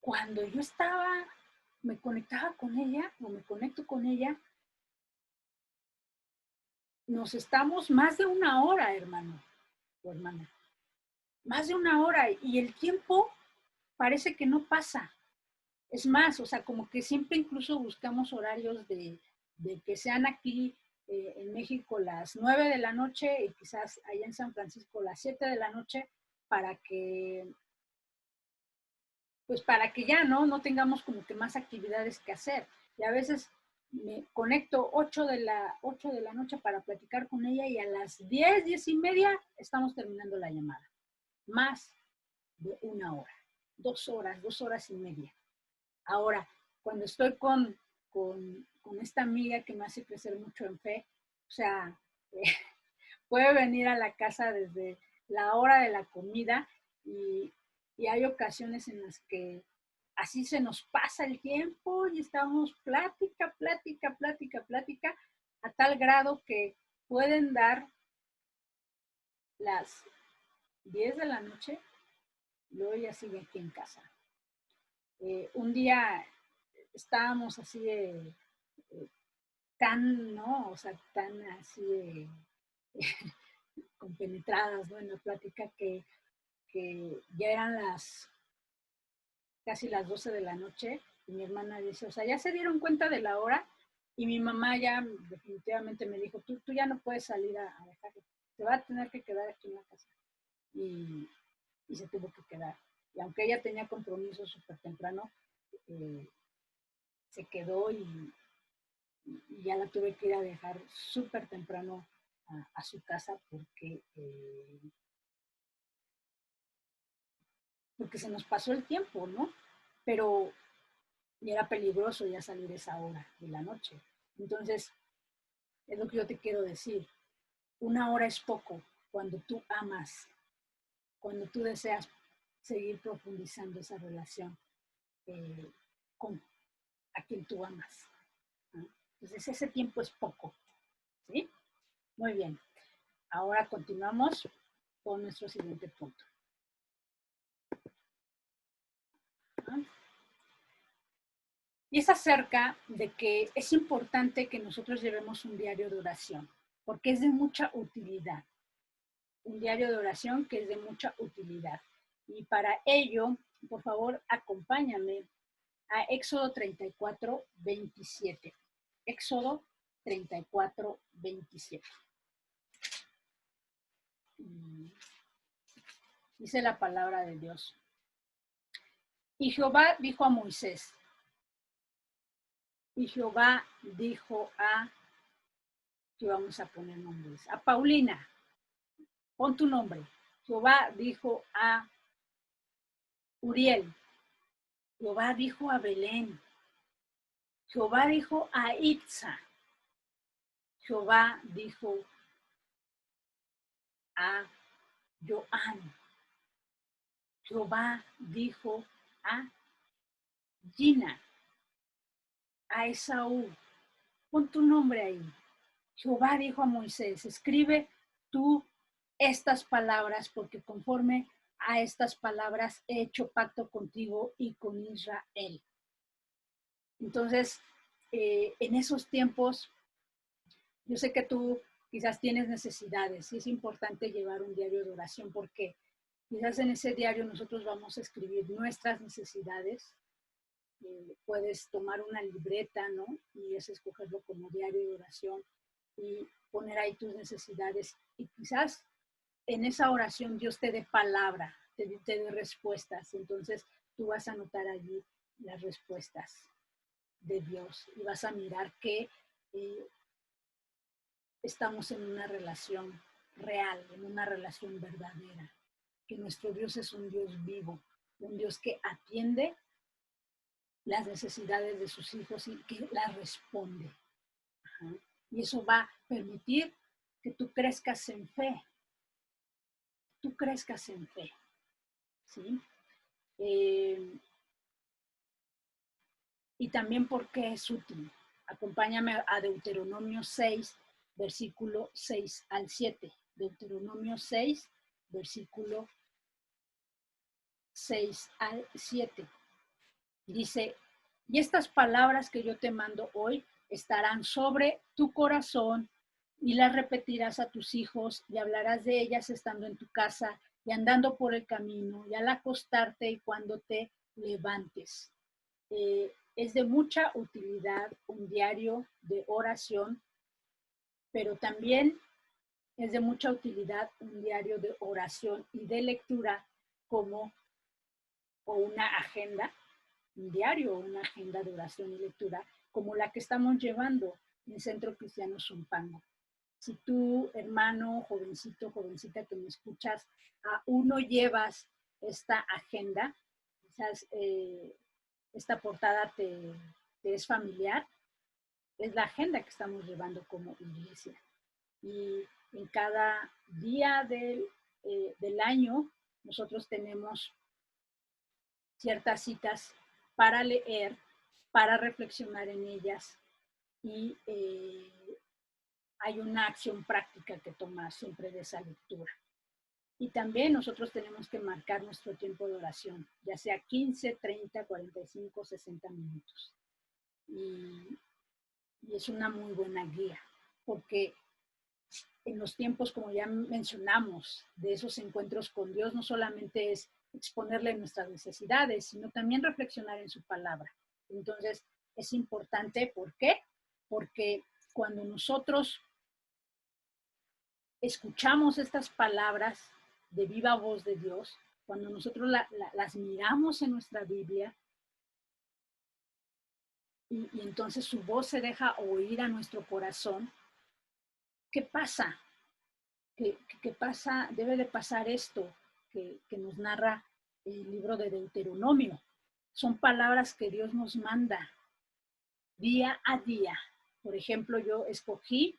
cuando yo estaba me conectaba con ella o me conecto con ella, nos estamos más de una hora, hermano o hermana, más de una hora y el tiempo parece que no pasa. Es más, o sea, como que siempre incluso buscamos horarios de que sean aquí en México las 9 de la noche y quizás allá en San Francisco las 7 de la noche para que, pues para que ya no tengamos como que más actividades que hacer. Y a veces me conecto 8 de la noche para platicar con ella y a las 10, 10 y media estamos terminando la llamada. Más de una hora, 2 horas, 2 horas y media. Ahora, cuando estoy con esta amiga que me hace crecer mucho en fe, o sea, puede venir a la casa desde la hora de la comida y hay ocasiones en las que así se nos pasa el tiempo y estamos plática, plática, plática, plática, a tal grado que pueden dar las 10 de la noche, luego ella sigue aquí en casa. Un día estábamos así de tan, ¿no? O sea, tan así de compenetradas, ¿no? En la plática que ya eran casi las 12 de la noche y mi hermana dice, o sea, ya se dieron cuenta de la hora y mi mamá ya definitivamente me dijo, tú ya no puedes salir a dejarlo, te va a tener que quedar aquí en la casa. Y se tuvo que quedar. Y aunque ella tenía compromiso súper temprano, se quedó y ya la tuve que ir a dejar súper temprano a su casa porque se nos pasó el tiempo, ¿no? Pero era peligroso ya salir esa hora de la noche. Entonces, es lo que yo te quiero decir. Una hora es poco cuando tú amas, cuando tú deseas seguir profundizando esa relación eh, con a quien tú amas, ¿no? Entonces, ese tiempo es poco, ¿sí? Muy bien. Ahora continuamos con nuestro siguiente punto, ¿no? Y es acerca de que es importante que nosotros llevemos un diario de oración, porque es de mucha utilidad. Un diario de oración que es de mucha utilidad. Y para ello, por favor, acompáñame a Éxodo 34, 27. Éxodo 34, 27. Dice la palabra de Dios. Y Jehová dijo a Moisés, y Jehová dijo a, que vamos a poner nombres, a Paulina, pon tu nombre. Jehová dijo a Uriel, Jehová dijo a Belén, Jehová dijo a Itza, Jehová dijo a Joan, Jehová dijo a Gina, a Esaú, pon tu nombre ahí. Jehová dijo a Moisés, escribe tú estas palabras porque conforme a estas palabras he hecho pacto contigo y con Israel. Entonces, en esos tiempos, yo sé que tú quizás tienes necesidades y es importante llevar un diario de oración porque quizás en ese diario nosotros vamos a escribir nuestras necesidades. Puedes tomar una libreta, ¿no? Y es escogerlo como diario de oración y poner ahí tus necesidades. Y quizás en esa oración Dios te dé palabra, te dé respuestas. Entonces tú vas a anotar allí las respuestas de Dios y vas a mirar que estamos en una relación real, en una relación verdadera, que nuestro Dios es un Dios vivo, un Dios que atiende las necesidades de sus hijos y que las responde. Ajá. Y eso va a permitir que tú crezcas en fe, tú crezcas en fe, ¿sí? Y también porque es útil. Acompáñame a Deuteronomio 6, versículo 6 al 7. Deuteronomio 6, versículo 6 al 7. Dice, Y estas palabras que yo te mando hoy estarán sobre tu corazón y las repetirás a tus hijos y hablarás de ellas estando en tu casa y andando por el camino y al acostarte y cuando te levantes. Es de mucha utilidad un diario de oración, pero también es de mucha utilidad un diario de oración y de lectura como o una agenda, un diario o una agenda de oración y lectura como la que estamos llevando en Centro Cristiano Zumpango. Si tú, hermano, jovencito, jovencita que me escuchas, aún no llevas esta agenda, quizás esta portada te es familiar, es la agenda que estamos llevando como iglesia. Y en cada día del año nosotros tenemos ciertas citas para leer, para reflexionar en ellas y hay una acción práctica que tomar siempre de esa lectura. Y también nosotros tenemos que marcar nuestro tiempo de oración, ya sea 15, 30, 45, 60 minutos. Y es una muy buena guía, porque en los tiempos, como ya mencionamos, de esos encuentros con Dios, no solamente es exponerle nuestras necesidades, sino también reflexionar en su palabra. Entonces, es importante, ¿por qué? Porque cuando nosotros escuchamos estas palabras de viva voz de Dios, cuando nosotros las miramos en nuestra Biblia, y entonces su voz se deja oír a nuestro corazón, ¿qué pasa? ¿Qué pasa? Debe de pasar esto que nos narra el libro de Deuteronomio. Son palabras que Dios nos manda día a día. Por ejemplo, yo escogí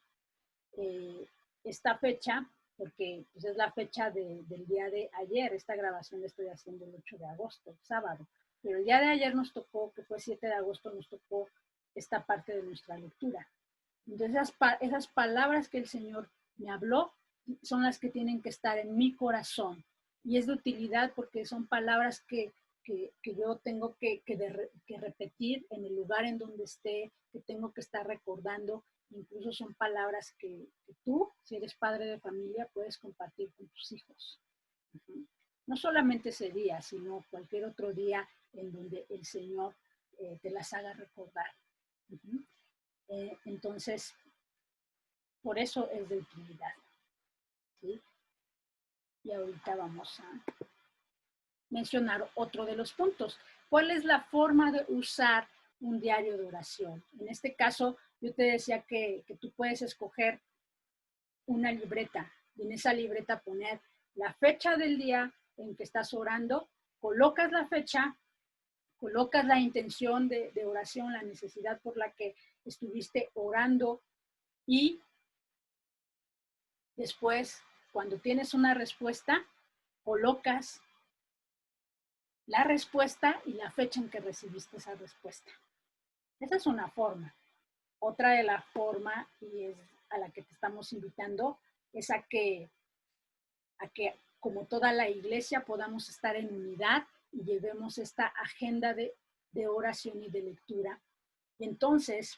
esta fecha porque pues, es la fecha del día de ayer. Esta grabación la estoy haciendo el 8 de agosto, sábado. Pero el día de ayer nos tocó, que fue 7 de agosto, nos tocó esta parte de nuestra lectura. Entonces, esas palabras que el Señor me habló son las que tienen que estar en mi corazón. Y es de utilidad porque son palabras que yo tengo que repetir en el lugar en donde esté, que tengo que estar recordando. Incluso son palabras que tú, si eres padre de familia, puedes compartir con tus hijos. No solamente ese día, sino cualquier otro día en donde el Señor te las haga recordar. Entonces, por eso es de utilidad. ¿Sí? Y ahorita vamos a mencionar otro de los puntos. ¿Cuál es la forma de usar un diario de oración? En este caso, yo te decía que tú puedes escoger una libreta y en esa libreta poner la fecha del día en que estás orando, colocas la fecha, colocas la intención de oración, la necesidad por la que estuviste orando y después, cuando tienes una respuesta, colocas la respuesta y la fecha en que recibiste esa respuesta. Esa es una forma. Otra de la forma, y es a la que te estamos invitando, es a que como toda la iglesia, podamos estar en unidad y llevemos esta agenda de oración y de lectura. Y entonces,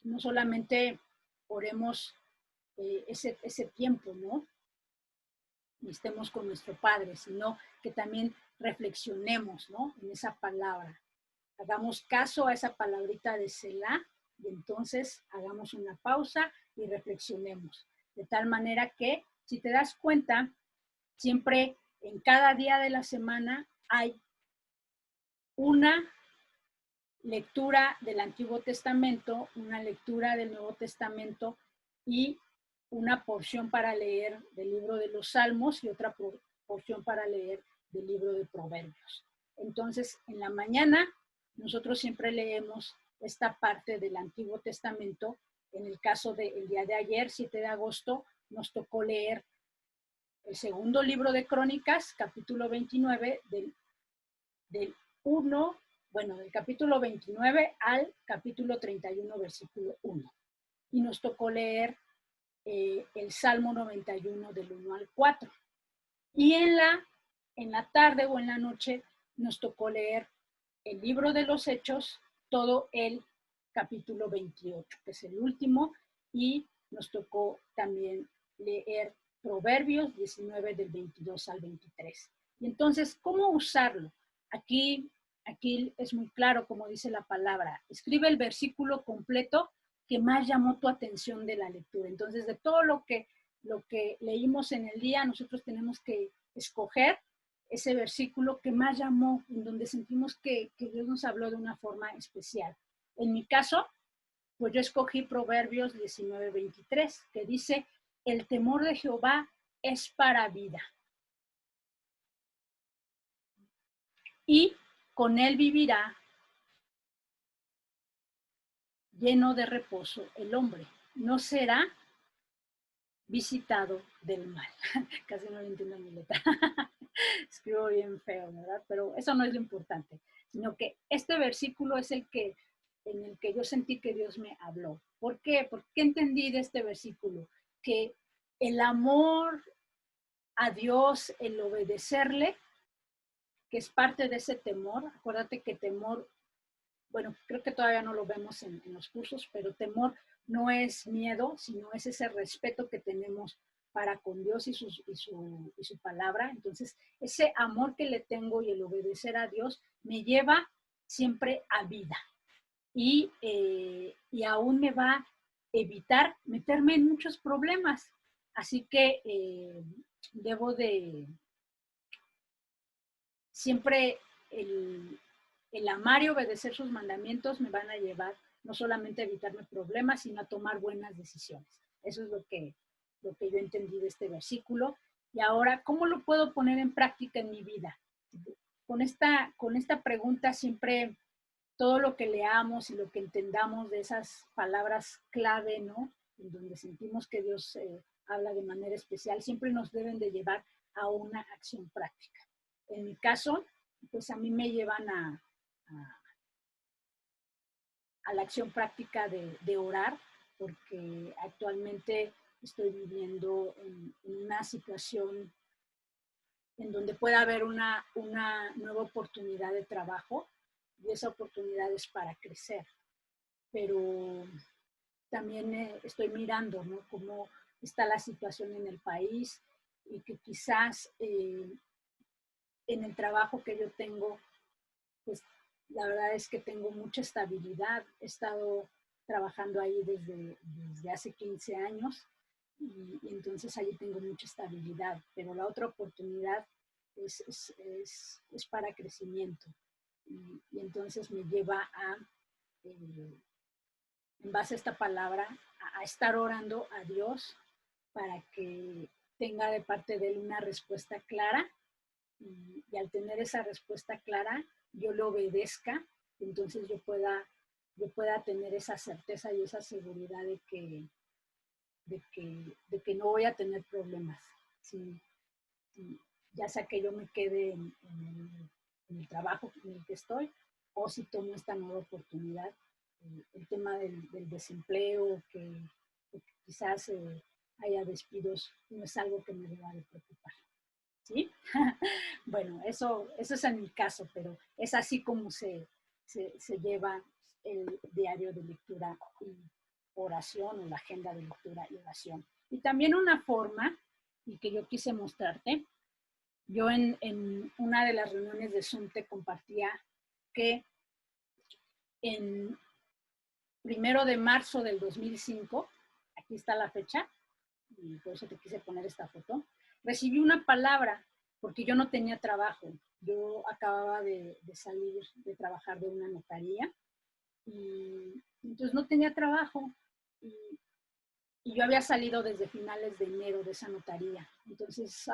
no solamente oremos ese tiempo, ¿no? Y estemos con nuestro Padre, sino que también reflexionemos, ¿no? En esa palabra. Hagamos caso a esa palabrita de Selah y entonces hagamos una pausa y reflexionemos. De tal manera que, si te das cuenta, siempre en cada día de la semana hay una lectura del Antiguo Testamento, una lectura del Nuevo Testamento y una porción para leer del libro de los Salmos y otra porción para leer del libro de Proverbios. Entonces, en la mañana nosotros siempre leemos esta parte del Antiguo Testamento. En el caso del día de ayer, 7 de agosto, nos tocó leer el segundo libro de Crónicas, capítulo 29, del capítulo 29 al capítulo 31, versículo 1. Y nos tocó leer el Salmo 91 del 1 al 4. Y en la tarde o en la noche nos tocó leer el libro de los Hechos todo el capítulo 28, que es el último, y nos tocó también leer Proverbios 19 del 22 al 23. Y entonces, ¿cómo usarlo? Aquí es muy claro, como dice la palabra. Escribe el versículo completo que más llamó tu atención de la lectura. Entonces, de todo lo que leímos en el día, nosotros tenemos que escoger ese versículo que más llamó, en donde sentimos que Dios nos habló de una forma especial. En mi caso, pues yo escogí Proverbios 19:23, que dice, el temor de Jehová es para vida. Y con él vivirá lleno de reposo el hombre. No será visitado del mal. Casi no entiendo mi letra. Escribo bien feo, ¿verdad? Pero eso no es lo importante, sino que este versículo es en el que yo sentí que Dios me habló. ¿Por qué? ¿Por qué entendí de este versículo? Que el amor a Dios, el obedecerle, que es parte de ese temor. Acuérdate que temor, bueno, creo que todavía no lo vemos en los cursos, pero temor no es miedo, sino es ese respeto que tenemos para con Dios y su palabra. Entonces, ese amor que le tengo y el obedecer a Dios me lleva siempre a vida. Y aún me va a evitar meterme en muchos problemas. Así que debo de siempre el amar y obedecer sus mandamientos me van a llevar no solamente a evitarme problemas, sino a tomar buenas decisiones. Eso es lo que yo entendí de este versículo. Y ahora, ¿cómo lo puedo poner en práctica en mi vida? Con esta pregunta siempre todo lo que leamos y lo que entendamos de esas palabras clave, ¿no? En donde sentimos que Dios habla de manera especial, siempre nos deben de llevar a una acción práctica. En mi caso, pues a mí me llevan a la acción práctica de orar, porque actualmente estoy viviendo en una situación en donde pueda haber una nueva oportunidad de trabajo y esa oportunidad es para crecer. Pero también estoy mirando, ¿no?, cómo está la situación en el país y que quizás en el trabajo que yo tengo, pues la verdad es que tengo mucha estabilidad. He estado trabajando ahí desde hace 15 años y entonces ahí tengo mucha estabilidad, pero la otra oportunidad es para crecimiento y entonces me lleva a, en base a esta palabra, a estar orando a Dios para que tenga de parte de Él una respuesta clara y al tener esa respuesta clara, yo le obedezca, entonces yo pueda tener esa certeza y esa seguridad de que no voy a tener problemas. Si, ya sea que yo me quede en el trabajo en el que estoy o si tomo esta nueva oportunidad. El tema del desempleo, que quizás haya despidos, no es algo que me deba de preocupar. ¿Sí? Bueno, eso es en mi caso, pero es así como se lleva el diario de lectura y oración o la agenda de lectura y oración. Y también una forma, y que yo quise mostrarte, yo en una de las reuniones de Zoom te compartía que en 1 de marzo del 2005, aquí está la fecha, y por eso te quise poner esta foto, recibí una palabra porque yo no tenía trabajo. Yo acababa de salir de trabajar de una notaría y entonces no tenía trabajo y yo había salido desde finales de enero de esa notaría. Entonces,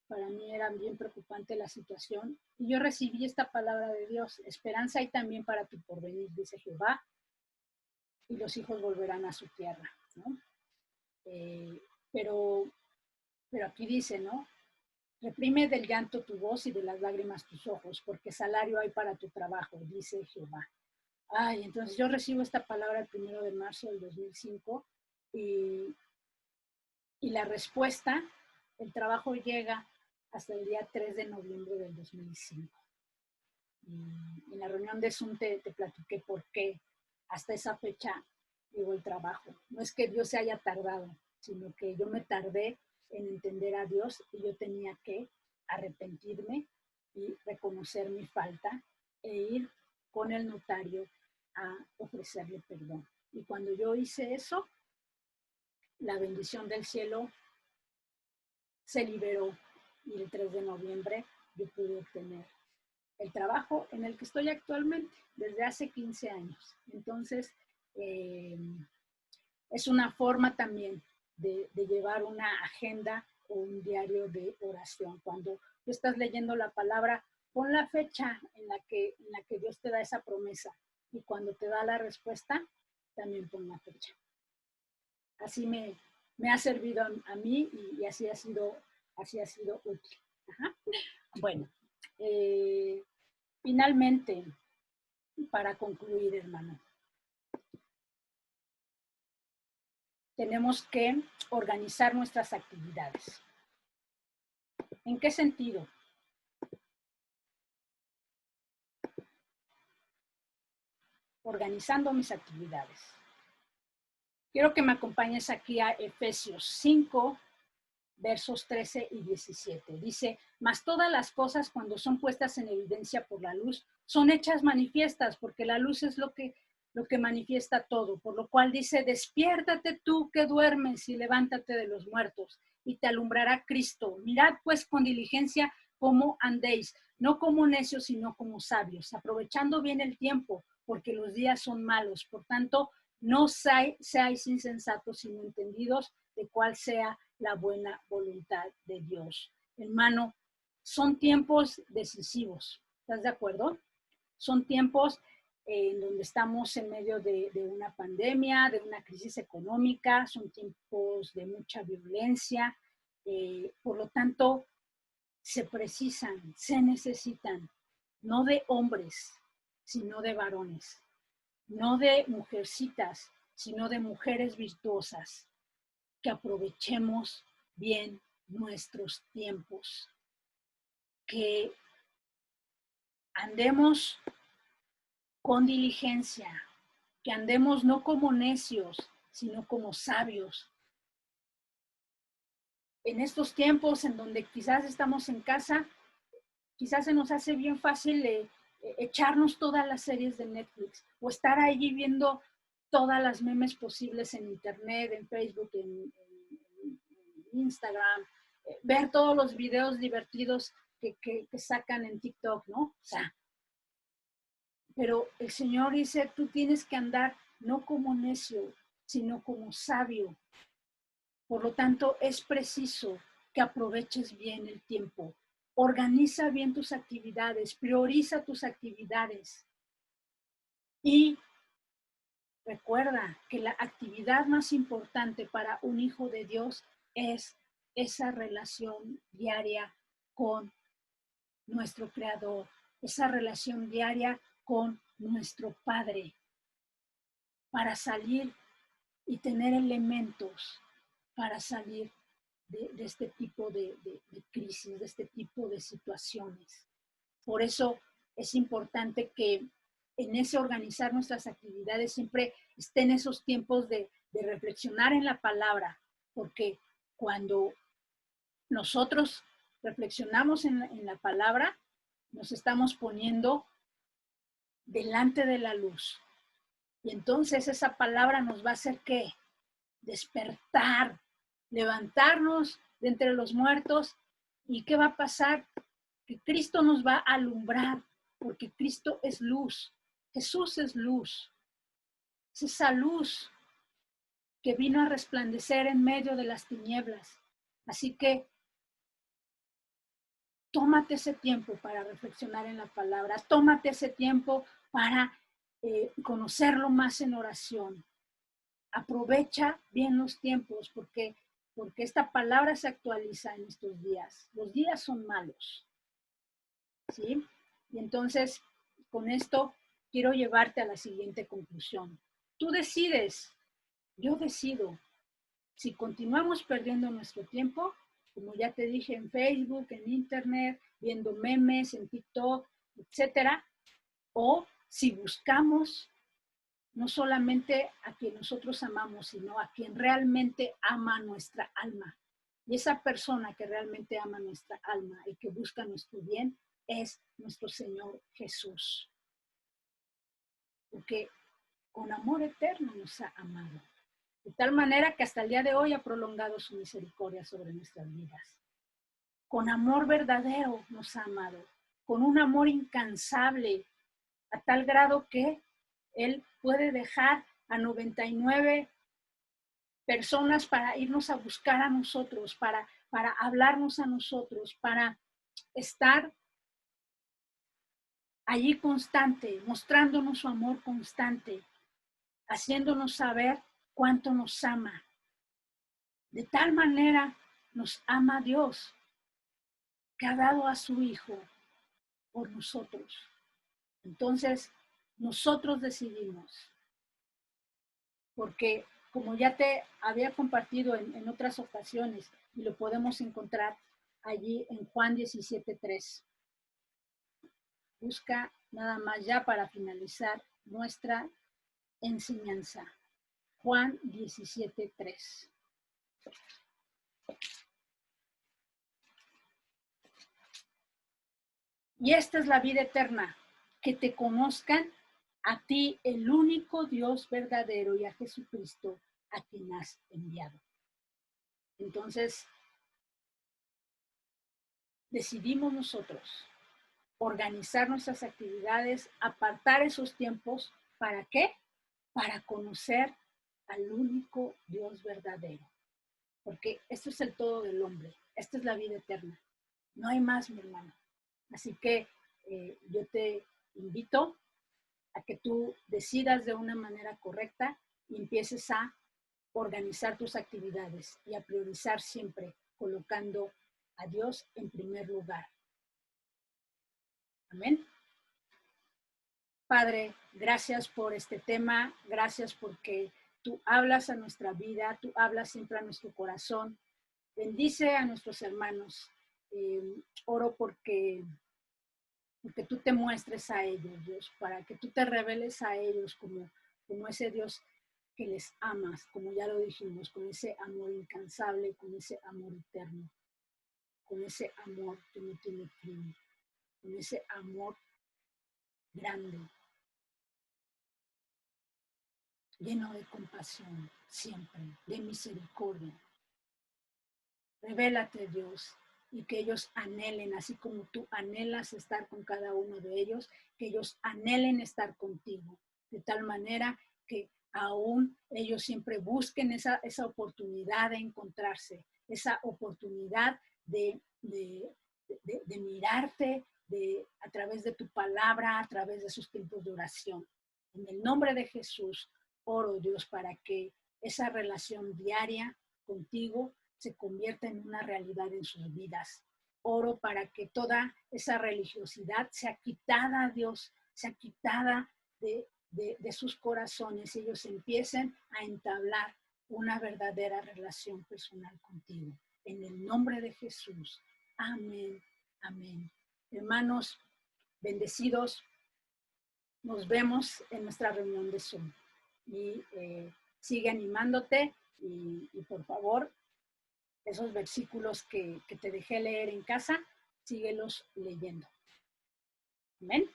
para mí era bien preocupante la situación y yo recibí esta palabra de Dios: esperanza hay también para tu porvenir, dice Jehová, y los hijos volverán a su tierra, ¿no? Pero aquí dice, ¿no? Reprime del llanto tu voz y de las lágrimas tus ojos, porque salario hay para tu trabajo, dice Jehová. Entonces yo recibo esta palabra el 1 de marzo del 2005 y la respuesta, el trabajo llega hasta el día 3 de noviembre del 2005. En la reunión de Zoom te platiqué por qué hasta esa fecha llegó el trabajo. No es que Dios se haya tardado, sino que yo me tardé en entender a Dios y yo tenía que arrepentirme y reconocer mi falta e ir con el notario a ofrecerle perdón. Y cuando yo hice eso, la bendición del cielo se liberó y el 3 de noviembre yo pude obtener el trabajo en el que estoy actualmente desde hace 15 años. Entonces, es una forma también de llevar una agenda o un diario de oración. Cuando tú estás leyendo la palabra, pon la fecha en la que Dios te da esa promesa y cuando te da la respuesta, también pon la fecha. Así me ha servido a mí y así ha sido útil. Ajá. Bueno, finalmente, para concluir, hermano, tenemos que organizar nuestras actividades. ¿En qué sentido? Organizando mis actividades. Quiero que me acompañes aquí a Efesios 5, versos 13 y 17. Dice, mas todas las cosas cuando son puestas en evidencia por la luz, son hechas manifiestas, porque la luz es lo que manifiesta todo. Por lo cual dice, despiértate tú que duermes y levántate de los muertos, y te alumbrará Cristo. Mirad pues con diligencia cómo andéis, no como necios, sino como sabios, aprovechando bien el tiempo, porque los días son malos. Por tanto, no seáis insensatos, sino entendidos de cuál sea la buena voluntad de Dios. Hermano, son tiempos decisivos, ¿estás de acuerdo? Son tiempos en donde estamos en medio de una pandemia, de una crisis económica, son tiempos de mucha violencia, por lo tanto, se precisan, se necesitan, no de hombres, sino de varones, no de mujercitas, sino de mujeres virtuosas, que aprovechemos bien nuestros tiempos, que andemos con diligencia, que andemos no como necios, sino como sabios. En estos tiempos en donde quizás estamos en casa, quizás se nos hace bien fácil echarnos todas las series de Netflix o estar allí viendo todas las memes posibles en internet, en Facebook, en Instagram, ver todos los videos divertidos que sacan en TikTok, ¿no? O sea, pero el Señor dice, tú tienes que andar no como necio, sino como sabio. Por lo tanto, es preciso que aproveches bien el tiempo. Organiza bien tus actividades, prioriza tus actividades. Y recuerda que la actividad más importante para un hijo de Dios es esa relación diaria con nuestro Creador, esa relación diaria con nuestro Padre, para salir y tener elementos para salir de este tipo de crisis, de este tipo de situaciones. Por eso es importante que en ese organizar nuestras actividades siempre estén esos tiempos de reflexionar en la palabra, porque cuando nosotros reflexionamos en la palabra, nos estamos poniendo delante de la luz. Y entonces esa palabra nos va a hacer ¿qué? Despertar, levantarnos de entre los muertos. ¿Y qué va a pasar? Que Cristo nos va a alumbrar, porque Cristo es luz. Jesús es luz. Es esa luz que vino a resplandecer en medio de las tinieblas. Así que tómate ese tiempo para reflexionar en la palabra, tómate ese tiempo para conocerlo más en oración. Aprovecha bien los tiempos porque esta palabra se actualiza en estos días. Los días son malos, ¿sí? Y entonces, con esto quiero llevarte a la siguiente conclusión. Tú decides, yo decido, si continuamos perdiendo nuestro tiempo, como ya te dije, en Facebook, en Internet, viendo memes, en TikTok, etcétera, o si buscamos no solamente a quien nosotros amamos, sino a quien realmente ama nuestra alma. Y esa persona que realmente ama nuestra alma y que busca nuestro bien es nuestro Señor Jesús. Porque con amor eterno nos ha amado. De tal manera que hasta el día de hoy ha prolongado su misericordia sobre nuestras vidas. Con amor verdadero nos ha amado. Con un amor incansable, a tal grado que Él puede dejar a 99 personas para irnos a buscar a nosotros, para hablarnos a nosotros, para estar allí constante, mostrándonos su amor constante, haciéndonos saber cuánto nos ama. De tal manera nos ama Dios, que ha dado a su Hijo por nosotros. Entonces, nosotros decidimos, porque como ya te había compartido en otras ocasiones, y lo podemos encontrar allí en Juan 17:3. Busca nada más ya para finalizar nuestra enseñanza. Juan 17:3. Y esta es la vida eterna, que te conozcan a ti, el único Dios verdadero, y a Jesucristo, a quien has enviado. Entonces, decidimos nosotros organizar nuestras actividades, apartar esos tiempos, ¿para qué? Para conocer al único Dios verdadero. Porque esto es el todo del hombre, esta es la vida eterna. No hay más, mi hermano. Así que yo te invito a que tú decidas de una manera correcta y empieces a organizar tus actividades y a priorizar siempre colocando a Dios en primer lugar. Amén. Padre, gracias por este tema, gracias porque tú hablas a nuestra vida, tú hablas siempre a nuestro corazón. Bendice a nuestros hermanos. Oro porque tú te muestres a ellos, Dios, para que tú te reveles a ellos como ese Dios que les amas, como ya lo dijimos, con ese amor incansable, con ese amor eterno, con ese amor que no tiene fin, con ese amor grande, lleno de compasión, siempre, de misericordia. Revélate, Dios, y que ellos anhelen, así como tú anhelas estar con cada uno de ellos, que ellos anhelen estar contigo, de tal manera que aún ellos siempre busquen esa oportunidad de encontrarse, esa oportunidad de mirarte a través de tu palabra, a través de sus tiempos de oración. En el nombre de Jesús, oro, Dios, para que esa relación diaria contigo se convierta en una realidad en sus vidas. Oro para que toda esa religiosidad sea quitada, Dios, sea quitada de sus corazones y ellos empiecen a entablar una verdadera relación personal contigo. En el nombre de Jesús. Amén. Amén. Hermanos, bendecidos, nos vemos en nuestra reunión de Zoom. Y sigue animándote y por favor, esos versículos que te dejé leer en casa, síguelos leyendo. Amén.